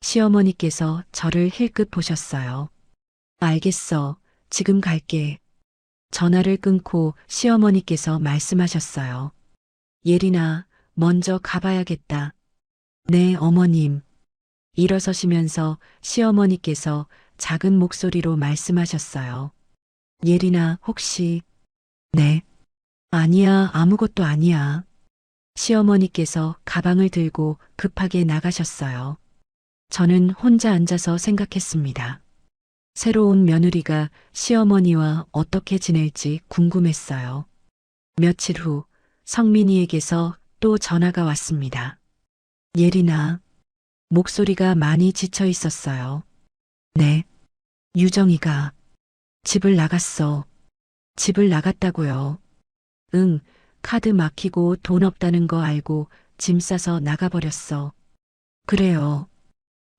시어머니께서 저를 힐끗 보셨어요. 알겠어. 지금 갈게. 전화를 끊고 시어머니께서 말씀하셨어요. 예린아, 먼저 가봐야겠다. 네, 어머님. 일어서시면서 시어머니께서 작은 목소리로 말씀하셨어요. 예린아, 혹시, 네. 아니야, 아무것도 아니야. 시어머니께서 가방을 들고 급하게 나가셨어요. 저는 혼자 앉아서 생각했습니다. 새로운 며느리가 시어머니와 어떻게 지낼지 궁금했어요. 며칠 후 성민이에게서 또 전화가 왔습니다. 예린아, 목소리가 많이 지쳐 있었어요. 네, 유정이가 집을 나갔어. 집을 나갔다고요. 응, 카드 막히고 돈 없다는 거 알고 짐 싸서 나가버렸어. 그래요.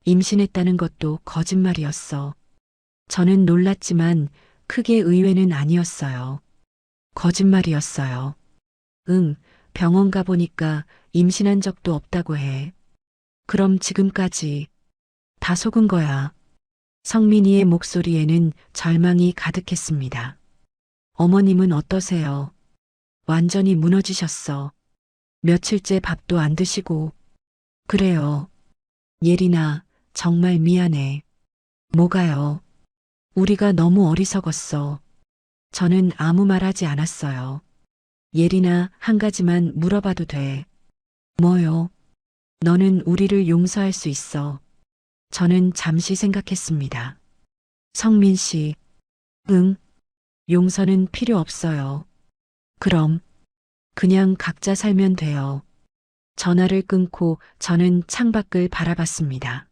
임신했다는 것도 거짓말이었어. 저는 놀랐지만 크게 의외는 아니었어요. 거짓말이었어요. 응, 병원 가보니까 임신한 적도 없다고 해. 그럼 지금까지 다 속은 거야. 성민이의 목소리에는 절망이 가득했습니다. 어머님은 어떠세요? 완전히 무너지셨어. 며칠째 밥도 안 드시고. 그래요. 예린아, 정말 미안해. 뭐가요? 우리가 너무 어리석었어. 저는 아무 말 하지 않았어요. 예린아, 한 가지만 물어봐도 돼. 뭐요? 너는 우리를 용서할 수 있어. 저는 잠시 생각했습니다. 성민 씨, 응, 용서는 필요 없어요. 그럼, 그냥 각자 살면 돼요. 전화를 끊고 저는 창밖을 바라봤습니다.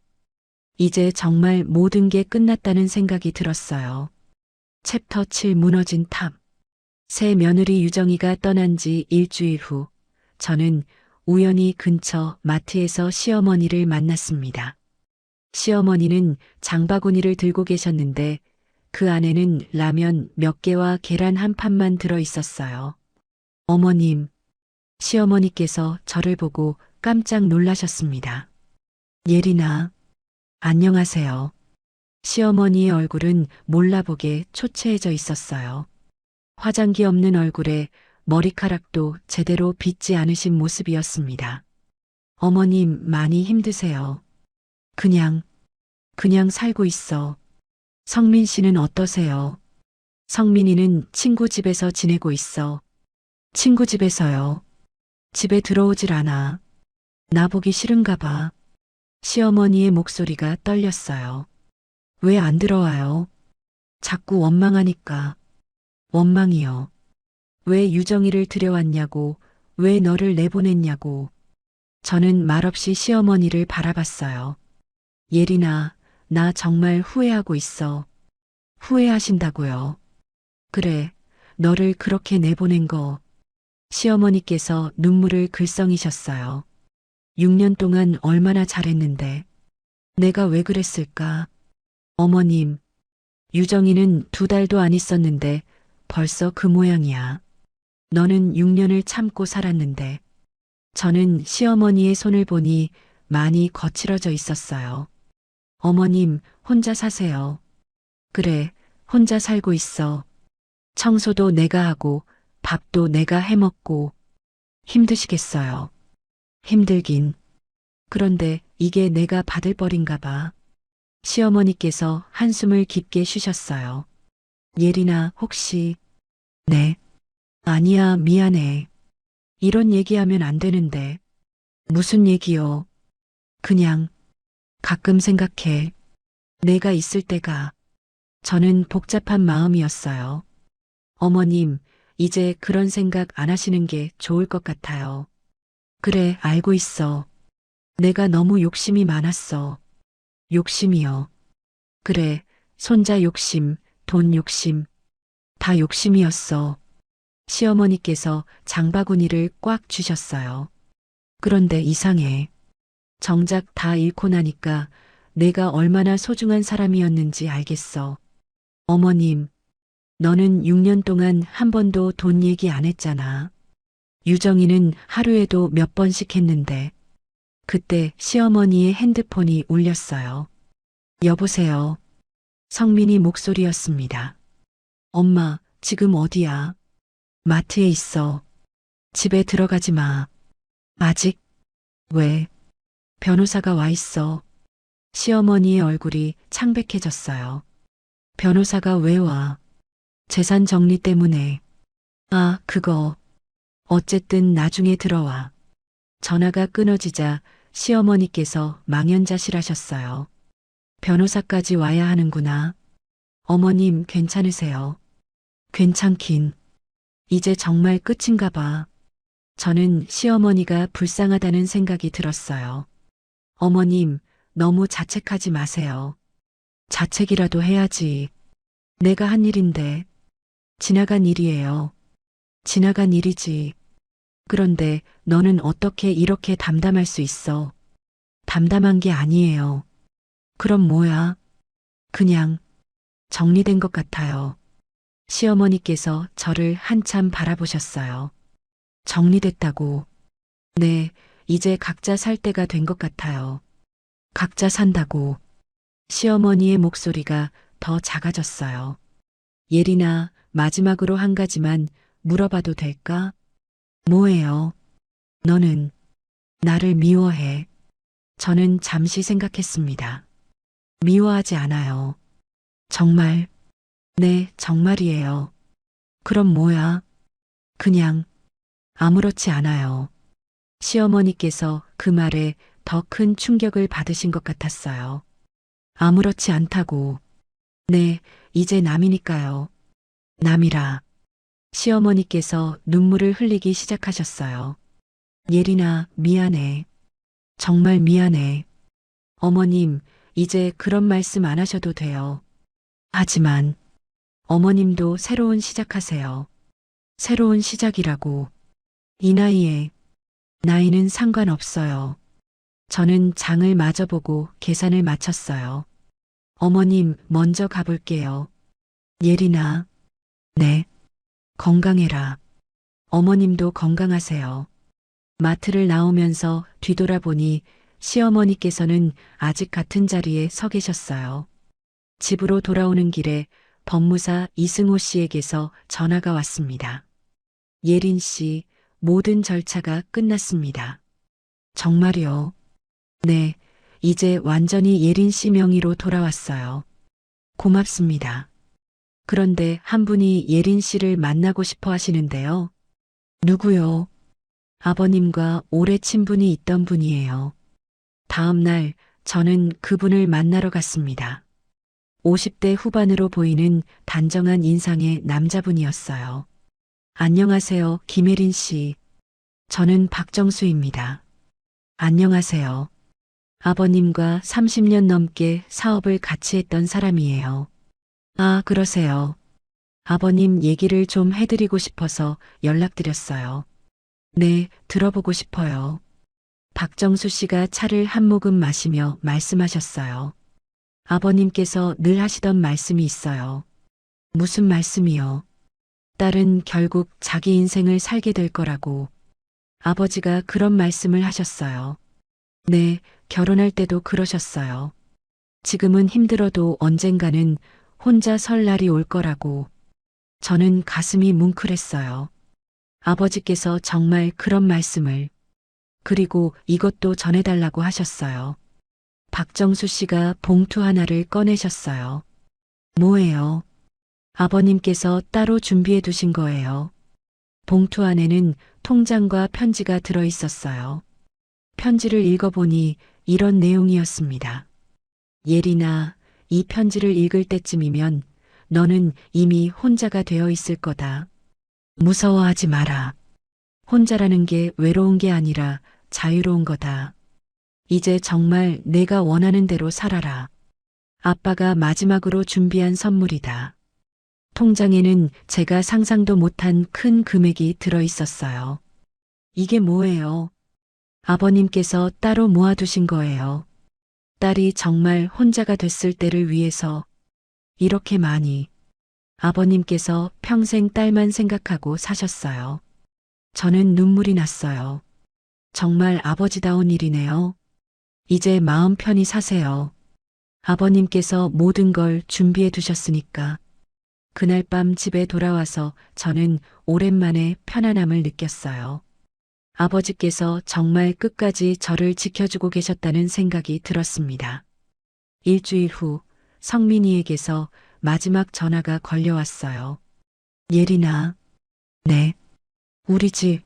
이제 정말 모든 게 끝났다는 생각이 들었어요. 챕터 7 무너진 탑. 새 며느리 유정이가 떠난 지 일주일 후, 저는 우연히 근처 마트에서 시어머니를 만났습니다. 시어머니는 장바구니를 들고 계셨는데 그 안에는 라면 몇 개와 계란 한 판만 들어 있었어요. 어머님, 시어머니께서 저를 보고 깜짝 놀라셨습니다. 예린아, 안녕하세요. 시어머니의 얼굴은 몰라보게 초췌해져 있었어요. 화장기 없는 얼굴에 머리카락도 제대로 빗지 않으신 모습이었습니다. 어머님 많이 힘드세요. 그냥 살고 있어. 성민 씨는 어떠세요? 성민이는 친구 집에서 지내고 있어. 친구 집에서요. 집에 들어오질 않아. 나보기 싫은가 봐. 시어머니의 목소리가 떨렸어요. 왜 안 들어와요? 자꾸 원망하니까. 원망이요. 왜 유정이를 들여왔냐고, 왜 너를 내보냈냐고. 저는 말없이 시어머니를 바라봤어요. 예린아, 나 정말 후회하고 있어. 후회하신다고요. 그래, 너를 그렇게 내보낸 거. 시어머니께서 눈물을 글썽이셨어요. 6년 동안 얼마나 잘했는데. 내가 왜 그랬을까? 어머님, 유정이는 2달도 안 있었는데 벌써 그 모양이야. 너는 6년을 참고 살았는데. 저는 시어머니의 손을 보니 많이 거칠어져 있었어요. 어머님, 혼자 사세요. 그래, 혼자 살고 있어. 청소도 내가 하고, 밥도 내가 해먹고. 힘드시겠어요. 힘들긴. 그런데 이게 내가 받을 벌인가 봐. 시어머니께서 한숨을 깊게 쉬셨어요. 예린아, 혹시, 네. 아니야, 미안해. 이런 얘기하면 안 되는데. 무슨 얘기요? 그냥, 가끔 생각해. 내가 있을 때가. 저는 복잡한 마음이었어요. 어머님, 이제 그런 생각 안 하시는 게 좋을 것 같아요. 그래, 알고 있어. 내가 너무 욕심이 많았어. 욕심이요. 그래, 손자 욕심, 돈 욕심. 다 욕심이었어. 시어머니께서 장바구니를 꽉 쥐셨어요. 그런데 이상해. 정작 다 잃고 나니까 내가 얼마나 소중한 사람이었는지 알겠어. 어머님, 너는 6년 동안 한 번도 돈 얘기 안 했잖아. 유정이는 하루에도 몇 번씩 했는데, 그때 시어머니의 핸드폰이 울렸어요. 여보세요. 성민이 목소리였습니다. 엄마, 지금 어디야? 마트에 있어. 집에 들어가지 마. 아직? 왜? 변호사가 와 있어. 시어머니의 얼굴이 창백해졌어요. 변호사가 왜 와? 재산 정리 때문에. 아, 그거. 어쨌든 나중에 들어와. 전화가 끊어지자 시어머니께서 망연자실하셨어요. 변호사까지 와야 하는구나. 어머님 괜찮으세요? 괜찮긴. 이제 정말 끝인가 봐. 저는 시어머니가 불쌍하다는 생각이 들었어요. 어머님, 너무 자책하지 마세요. 자책이라도 해야지. 내가 한 일인데. 지나간 일이에요. 지나간 일이지. 그런데 너는 어떻게 이렇게 담담할 수 있어? 담담한 게 아니에요. 그럼 뭐야? 그냥 정리된 것 같아요. 시어머니께서 저를 한참 바라보셨어요. 정리됐다고. 네, 이제 각자 살 때가 된 것 같아요. 각자 산다고. 시어머니의 목소리가 더 작아졌어요. 예린아, 마지막으로 한 가지만 물어봐도 될까? 뭐예요? 너는 나를 미워해. 저는 잠시 생각했습니다. 미워하지 않아요. 정말? 네, 정말이에요. 그럼 뭐야? 그냥 아무렇지 않아요. 시어머니께서 그 말에 더 큰 충격을 받으신 것 같았어요. 아무렇지 않다고. 네, 이제 남이니까요. 남이라. 시어머니께서 눈물을 흘리기 시작하셨어요. 예린아, 미안해. 정말 미안해. 어머님, 이제 그런 말씀 안 하셔도 돼요. 하지만 어머님도 새로운 시작하세요. 새로운 시작이라고. 이 나이에. 나이는 상관없어요. 저는 장을 마저 보고 계산을 마쳤어요. 어머님, 먼저 가볼게요. 예린아. 네. 건강해라. 어머님도 건강하세요. 마트를 나오면서 뒤돌아보니 시어머니께서는 아직 같은 자리에 서 계셨어요. 집으로 돌아오는 길에 법무사 이승호 씨에게서 전화가 왔습니다. 예린 씨, 모든 절차가 끝났습니다. 정말요? 네, 이제 완전히 예린 씨 명의로 돌아왔어요. 고맙습니다. 그런데 한 분이 예린 씨를 만나고 싶어 하시는데요. 누구요? 아버님과 오래 친분이 있던 분이에요. 다음 날 저는 그분을 만나러 갔습니다. 50대 후반으로 보이는 단정한 인상의 남자분이었어요. 안녕하세요, 김혜린 씨. 저는 박정수입니다. 안녕하세요. 아버님과 30년 넘게 사업을 같이 했던 사람이에요. 아, 그러세요. 아버님 얘기를 좀 해드리고 싶어서 연락드렸어요. 네, 들어보고 싶어요. 박정수 씨가 차를 한 모금 마시며 말씀하셨어요. 아버님께서 늘 하시던 말씀이 있어요. 무슨 말씀이요? 딸은 결국 자기 인생을 살게 될 거라고. 아버지가 그런 말씀을 하셨어요. 네, 결혼할 때도 그러셨어요. 지금은 힘들어도 언젠가는 혼자 설 날이 올 거라고. 저는 가슴이 뭉클했어요. 아버지께서 정말 그런 말씀을. 그리고 이것도 전해달라고 하셨어요. 박정수 씨가 봉투 하나를 꺼내셨어요. 뭐예요? 아버님께서 따로 준비해 두신 거예요. 봉투 안에는 통장과 편지가 들어 있었어요. 편지를 읽어보니 이런 내용이었습니다. 예린아, 이 편지를 읽을 때쯤이면 너는 이미 혼자가 되어 있을 거다. 무서워하지 마라. 혼자라는 게 외로운 게 아니라 자유로운 거다. 이제 정말 내가 원하는 대로 살아라. 아빠가 마지막으로 준비한 선물이다. 통장에는 제가 상상도 못한 큰 금액이 들어 있었어요. 이게 뭐예요? 아버님께서 따로 모아두신 거예요. 딸이 정말 혼자가 됐을 때를 위해서 이렇게 많이 아버님께서 평생 딸만 생각하고 사셨어요. 저는 눈물이 났어요. 정말 아버지다운 일이네요. 이제 마음 편히 사세요. 아버님께서 모든 걸 준비해 두셨으니까. 그날 밤 집에 돌아와서 저는 오랜만에 편안함을 느꼈어요. 아버지께서 정말 끝까지 저를 지켜주고 계셨다는 생각이 들었습니다. 일주일 후 성민이에게서 마지막 전화가 걸려왔어요. 예린아, 네, 우리 집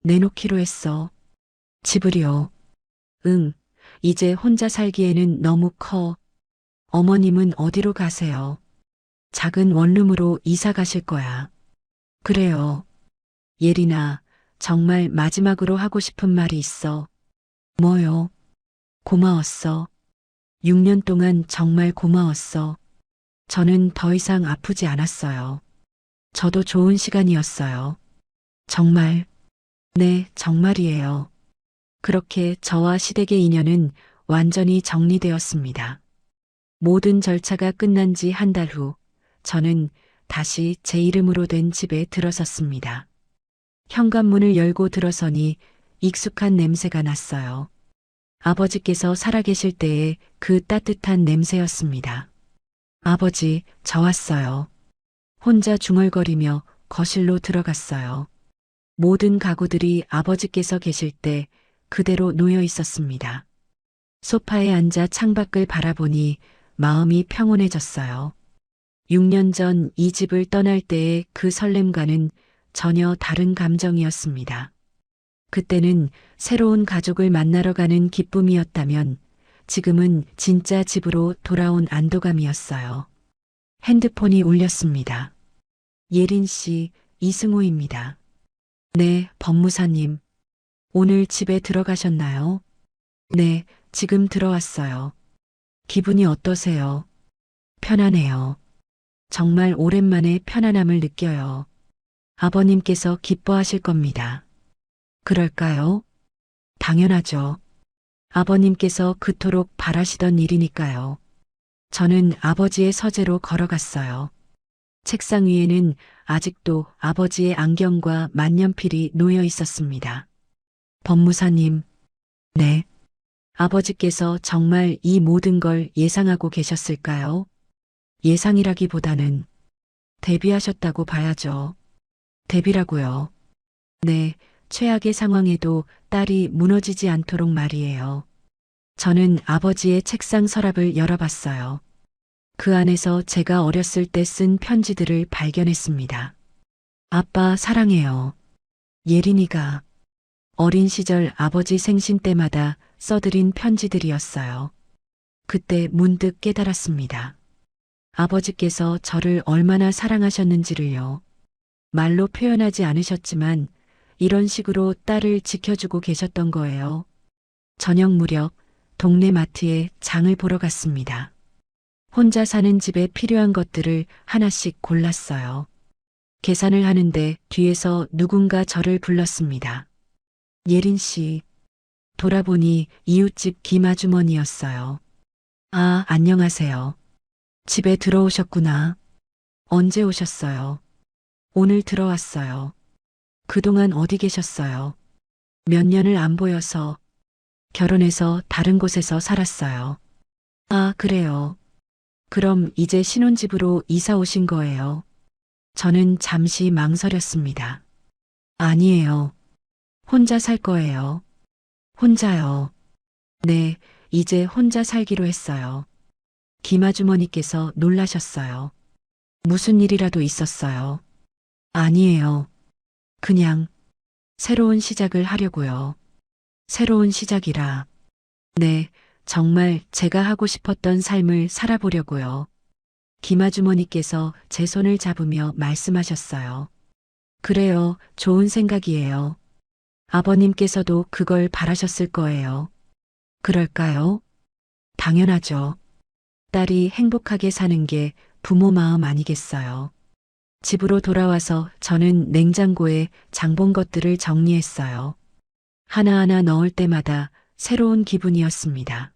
내놓기로 했어. 집을요. 응, 이제 혼자 살기에는 너무 커. 어머님은 어디로 가세요? 작은 원룸으로 이사 가실 거야. 그래요. 예린아, 정말 마지막으로 하고 싶은 말이 있어. 뭐요? 고마웠어. 6년 동안 정말 고마웠어. 저는 더 이상 아프지 않았어요. 저도 좋은 시간이었어요. 정말, 네, 정말이에요. 그렇게 저와 시댁의 인연은 완전히 정리되었습니다. 모든 절차가 끝난 지 한 달 후, 저는 다시 제 이름으로 된 집에 들어섰습니다. 현관문을 열고 들어서니 익숙한 냄새가 났어요. 아버지께서 살아계실 때의 그 따뜻한 냄새였습니다. 아버지, 저 왔어요. 혼자 중얼거리며 거실로 들어갔어요. 모든 가구들이 아버지께서 계실 때 그대로 놓여 있었습니다. 소파에 앉아 창밖을 바라보니 마음이 평온해졌어요. 6년 전 이 집을 떠날 때의 그 설렘과는 전혀 다른 감정이었습니다. 그때는 새로운 가족을 만나러 가는 기쁨이었다면 지금은 진짜 집으로 돌아온 안도감이었어요. 핸드폰이 울렸습니다. 예린 씨, 이승호입니다. 네, 법무사님. 오늘 집에 들어가셨나요? 네, 지금 들어왔어요. 기분이 어떠세요? 편안해요. 정말 오랜만에 편안함을 느껴요. 아버님께서 기뻐하실 겁니다. 그럴까요? 당연하죠. 아버님께서 그토록 바라시던 일이니까요. 저는 아버지의 서재로 걸어갔어요. 책상 위에는 아직도 아버지의 안경과 만년필이 놓여 있었습니다. 법무사님, 네. 아버지께서 정말 이 모든 걸 예상하고 계셨을까요? 예상이라기보다는 대비하셨다고 봐야죠. 대비라고요. 네, 최악의 상황에도 딸이 무너지지 않도록 말이에요. 저는 아버지의 책상 서랍을 열어봤어요. 그 안에서 제가 어렸을 때 쓴 편지들을 발견했습니다. 아빠 사랑해요. 예린이가 어린 시절 아버지 생신 때마다 써드린 편지들이었어요. 그때 문득 깨달았습니다. 아버지께서 저를 얼마나 사랑하셨는지를요. 말로 표현하지 않으셨지만 이런 식으로 딸을 지켜주고 계셨던 거예요. 저녁 무렵 동네 마트에 장을 보러 갔습니다. 혼자 사는 집에 필요한 것들을 하나씩 골랐어요. 계산을 하는데 뒤에서 누군가 저를 불렀습니다. 예린 씨. 돌아보니 이웃집 김아주머니였어요. 아, 안녕하세요. 집에 들어오셨구나. 언제 오셨어요? 오늘 들어왔어요. 그동안 어디 계셨어요? 몇 년을 안 보여서 결혼해서 다른 곳에서 살았어요. 아, 그래요. 그럼 이제 신혼집으로 이사 오신 거예요? 저는 잠시 망설였습니다. 아니에요. 혼자 살 거예요. 혼자요. 네, 이제 혼자 살기로 했어요. 김아주머니께서 놀라셨어요. 무슨 일이라도 있었어요? 아니에요. 그냥 새로운 시작을 하려고요. 새로운 시작이라. 네, 정말 제가 하고 싶었던 삶을 살아보려고요. 김아주머니께서 제 손을 잡으며 말씀하셨어요. 그래요, 좋은 생각이에요. 아버님께서도 그걸 바라셨을 거예요. 그럴까요? 당연하죠. 딸이 행복하게 사는 게 부모 마음 아니겠어요. 집으로 돌아와서 저는 냉장고에 장본 것들을 정리했어요. 하나하나 넣을 때마다 새로운 기분이었습니다.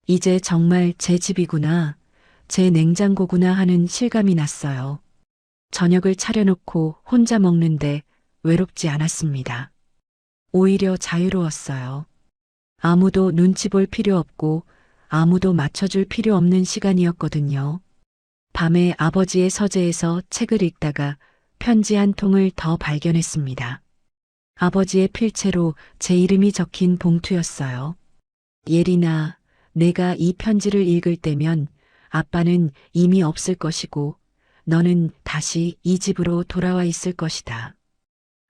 이제 정말 제 집이구나, 제 냉장고구나 하는 실감이 났어요. 저녁을 차려놓고 혼자 먹는데 외롭지 않았습니다. 오히려 자유로웠어요. 아무도 눈치 볼 필요 없고 아무도 맞춰줄 필요 없는 시간이었거든요. 밤에 아버지의 서재에서 책을 읽다가 편지 한 통을 더 발견했습니다. 아버지의 필체로 제 이름이 적힌 봉투였어요. 예린아, 내가 이 편지를 읽을 때면 아빠는 이미 없을 것이고 너는 다시 이 집으로 돌아와 있을 것이다.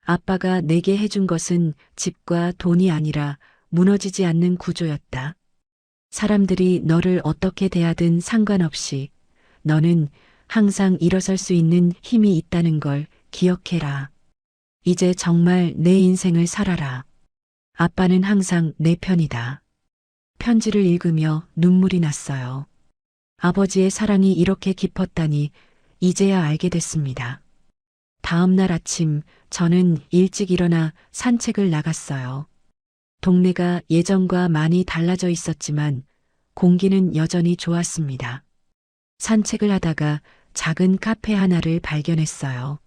아빠가 내게 해준 것은 집과 돈이 아니라 무너지지 않는 구조였다. 사람들이 너를 어떻게 대하든 상관없이 너는 항상 일어설 수 있는 힘이 있다는 걸 기억해라. 이제 정말 내 인생을 살아라. 아빠는 항상 내 편이다. 편지를 읽으며 눈물이 났어요. 아버지의 사랑이 이렇게 깊었다니 이제야 알게 됐습니다. 다음 날 아침 저는 일찍 일어나 산책을 나갔어요. 동네가 예전과 많이 달라져 있었지만 공기는 여전히 좋았습니다. 산책을 하다가 작은 카페 하나를 발견했어요.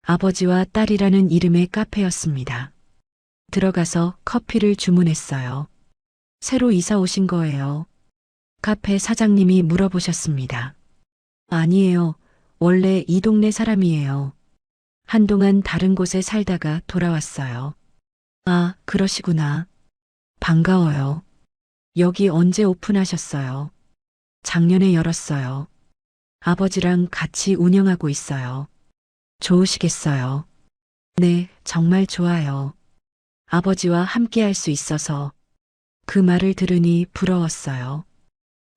아버지와 딸이라는 이름의 카페였습니다. 들어가서 커피를 주문했어요. 새로 이사 오신 거예요? 카페 사장님이 물어보셨습니다. 아니에요. 원래 이 동네 사람이에요. 한동안 다른 곳에 살다가 돌아왔어요. 아, 그러시구나. 반가워요. 여기 언제 오픈하셨어요? 작년에 열었어요. 아버지랑 같이 운영하고 있어요. 좋으시겠어요? 네, 정말 좋아요. 아버지와 함께 할 수 있어서. 그 말을 들으니 부러웠어요.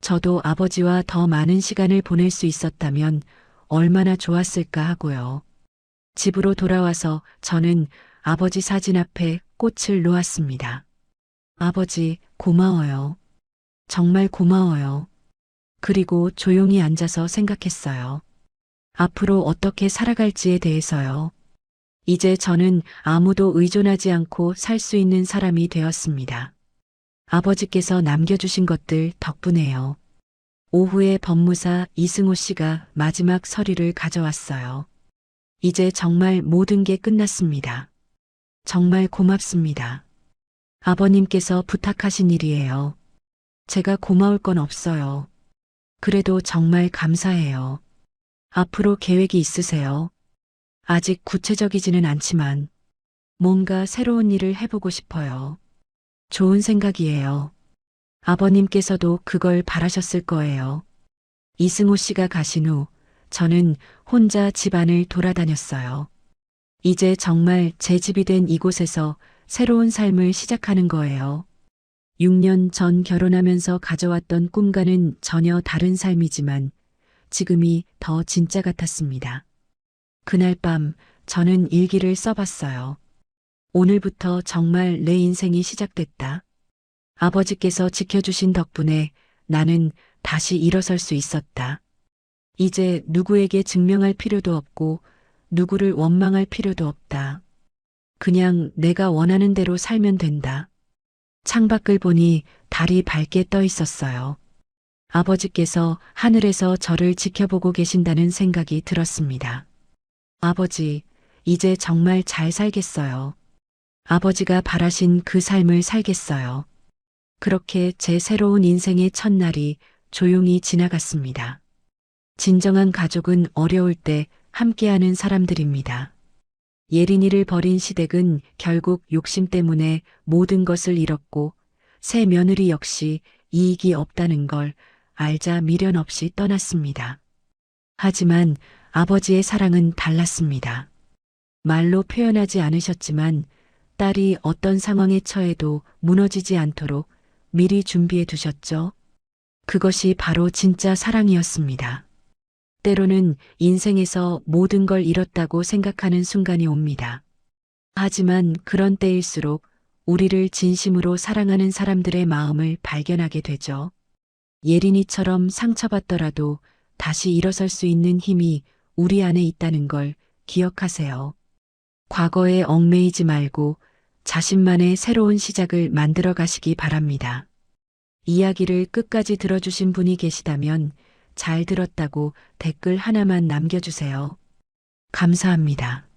저도 아버지와 더 많은 시간을 보낼 수 있었다면 얼마나 좋았을까 하고요. 집으로 돌아와서 저는 아버지 사진 앞에 꽃을 놓았습니다. 아버지, 고마워요. 정말 고마워요. 그리고 조용히 앉아서 생각했어요. 앞으로 어떻게 살아갈지에 대해서요. 이제 저는 아무도 의존하지 않고 살 수 있는 사람이 되었습니다. 아버지께서 남겨주신 것들 덕분에요. 오후에 법무사 이승호 씨가 마지막 서류를 가져왔어요. 이제 정말 모든 게 끝났습니다. 정말 고맙습니다. 아버님께서 부탁하신 일이에요. 제가 고마울 건 없어요. 그래도 정말 감사해요. 앞으로 계획이 있으세요? 아직 구체적이지는 않지만 뭔가 새로운 일을 해보고 싶어요. 좋은 생각이에요. 아버님께서도 그걸 바라셨을 거예요. 이승호 씨가 가신 후 저는 혼자 집안을 돌아다녔어요. 이제 정말 제 집이 된 이곳에서 새로운 삶을 시작하는 거예요. 6년 전 결혼하면서 가져왔던 꿈과는 전혀 다른 삶이지만 지금이 더 진짜 같았습니다. 그날 밤 저는 일기를 써봤어요. 오늘부터 정말 내 인생이 시작됐다. 아버지께서 지켜주신 덕분에 나는 다시 일어설 수 있었다. 이제 누구에게 증명할 필요도 없고 누구를 원망할 필요도 없다. 그냥 내가 원하는 대로 살면 된다. 창밖을 보니 달이 밝게 떠 있었어요. 아버지께서 하늘에서 저를 지켜보고 계신다는 생각이 들었습니다. 아버지, 이제 정말 잘 살겠어요. 아버지가 바라신 그 삶을 살겠어요. 그렇게 제 새로운 인생의 첫날이 조용히 지나갔습니다. 진정한 가족은 어려울 때 함께하는 사람들입니다. 예린이를 버린 시댁은 결국 욕심 때문에 모든 것을 잃었고 새 며느리 역시 이익이 없다는 걸 알자 미련 없이 떠났습니다. 하지만 아버지의 사랑은 달랐습니다. 말로 표현하지 않으셨지만 딸이 어떤 상황에 처해도 무너지지 않도록 미리 준비해 두셨죠. 그것이 바로 진짜 사랑이었습니다. 때로는 인생에서 모든 걸 잃었다고 생각하는 순간이 옵니다. 하지만 그런 때일수록 우리를 진심으로 사랑하는 사람들의 마음을 발견하게 되죠. 예린이처럼 상처받더라도 다시 일어설 수 있는 힘이 우리 안에 있다는 걸 기억하세요. 과거에 얽매이지 말고 자신만의 새로운 시작을 만들어 가시기 바랍니다. 이야기를 끝까지 들어주신 분이 계시다면 잘 들었다고 댓글 하나만 남겨주세요. 감사합니다.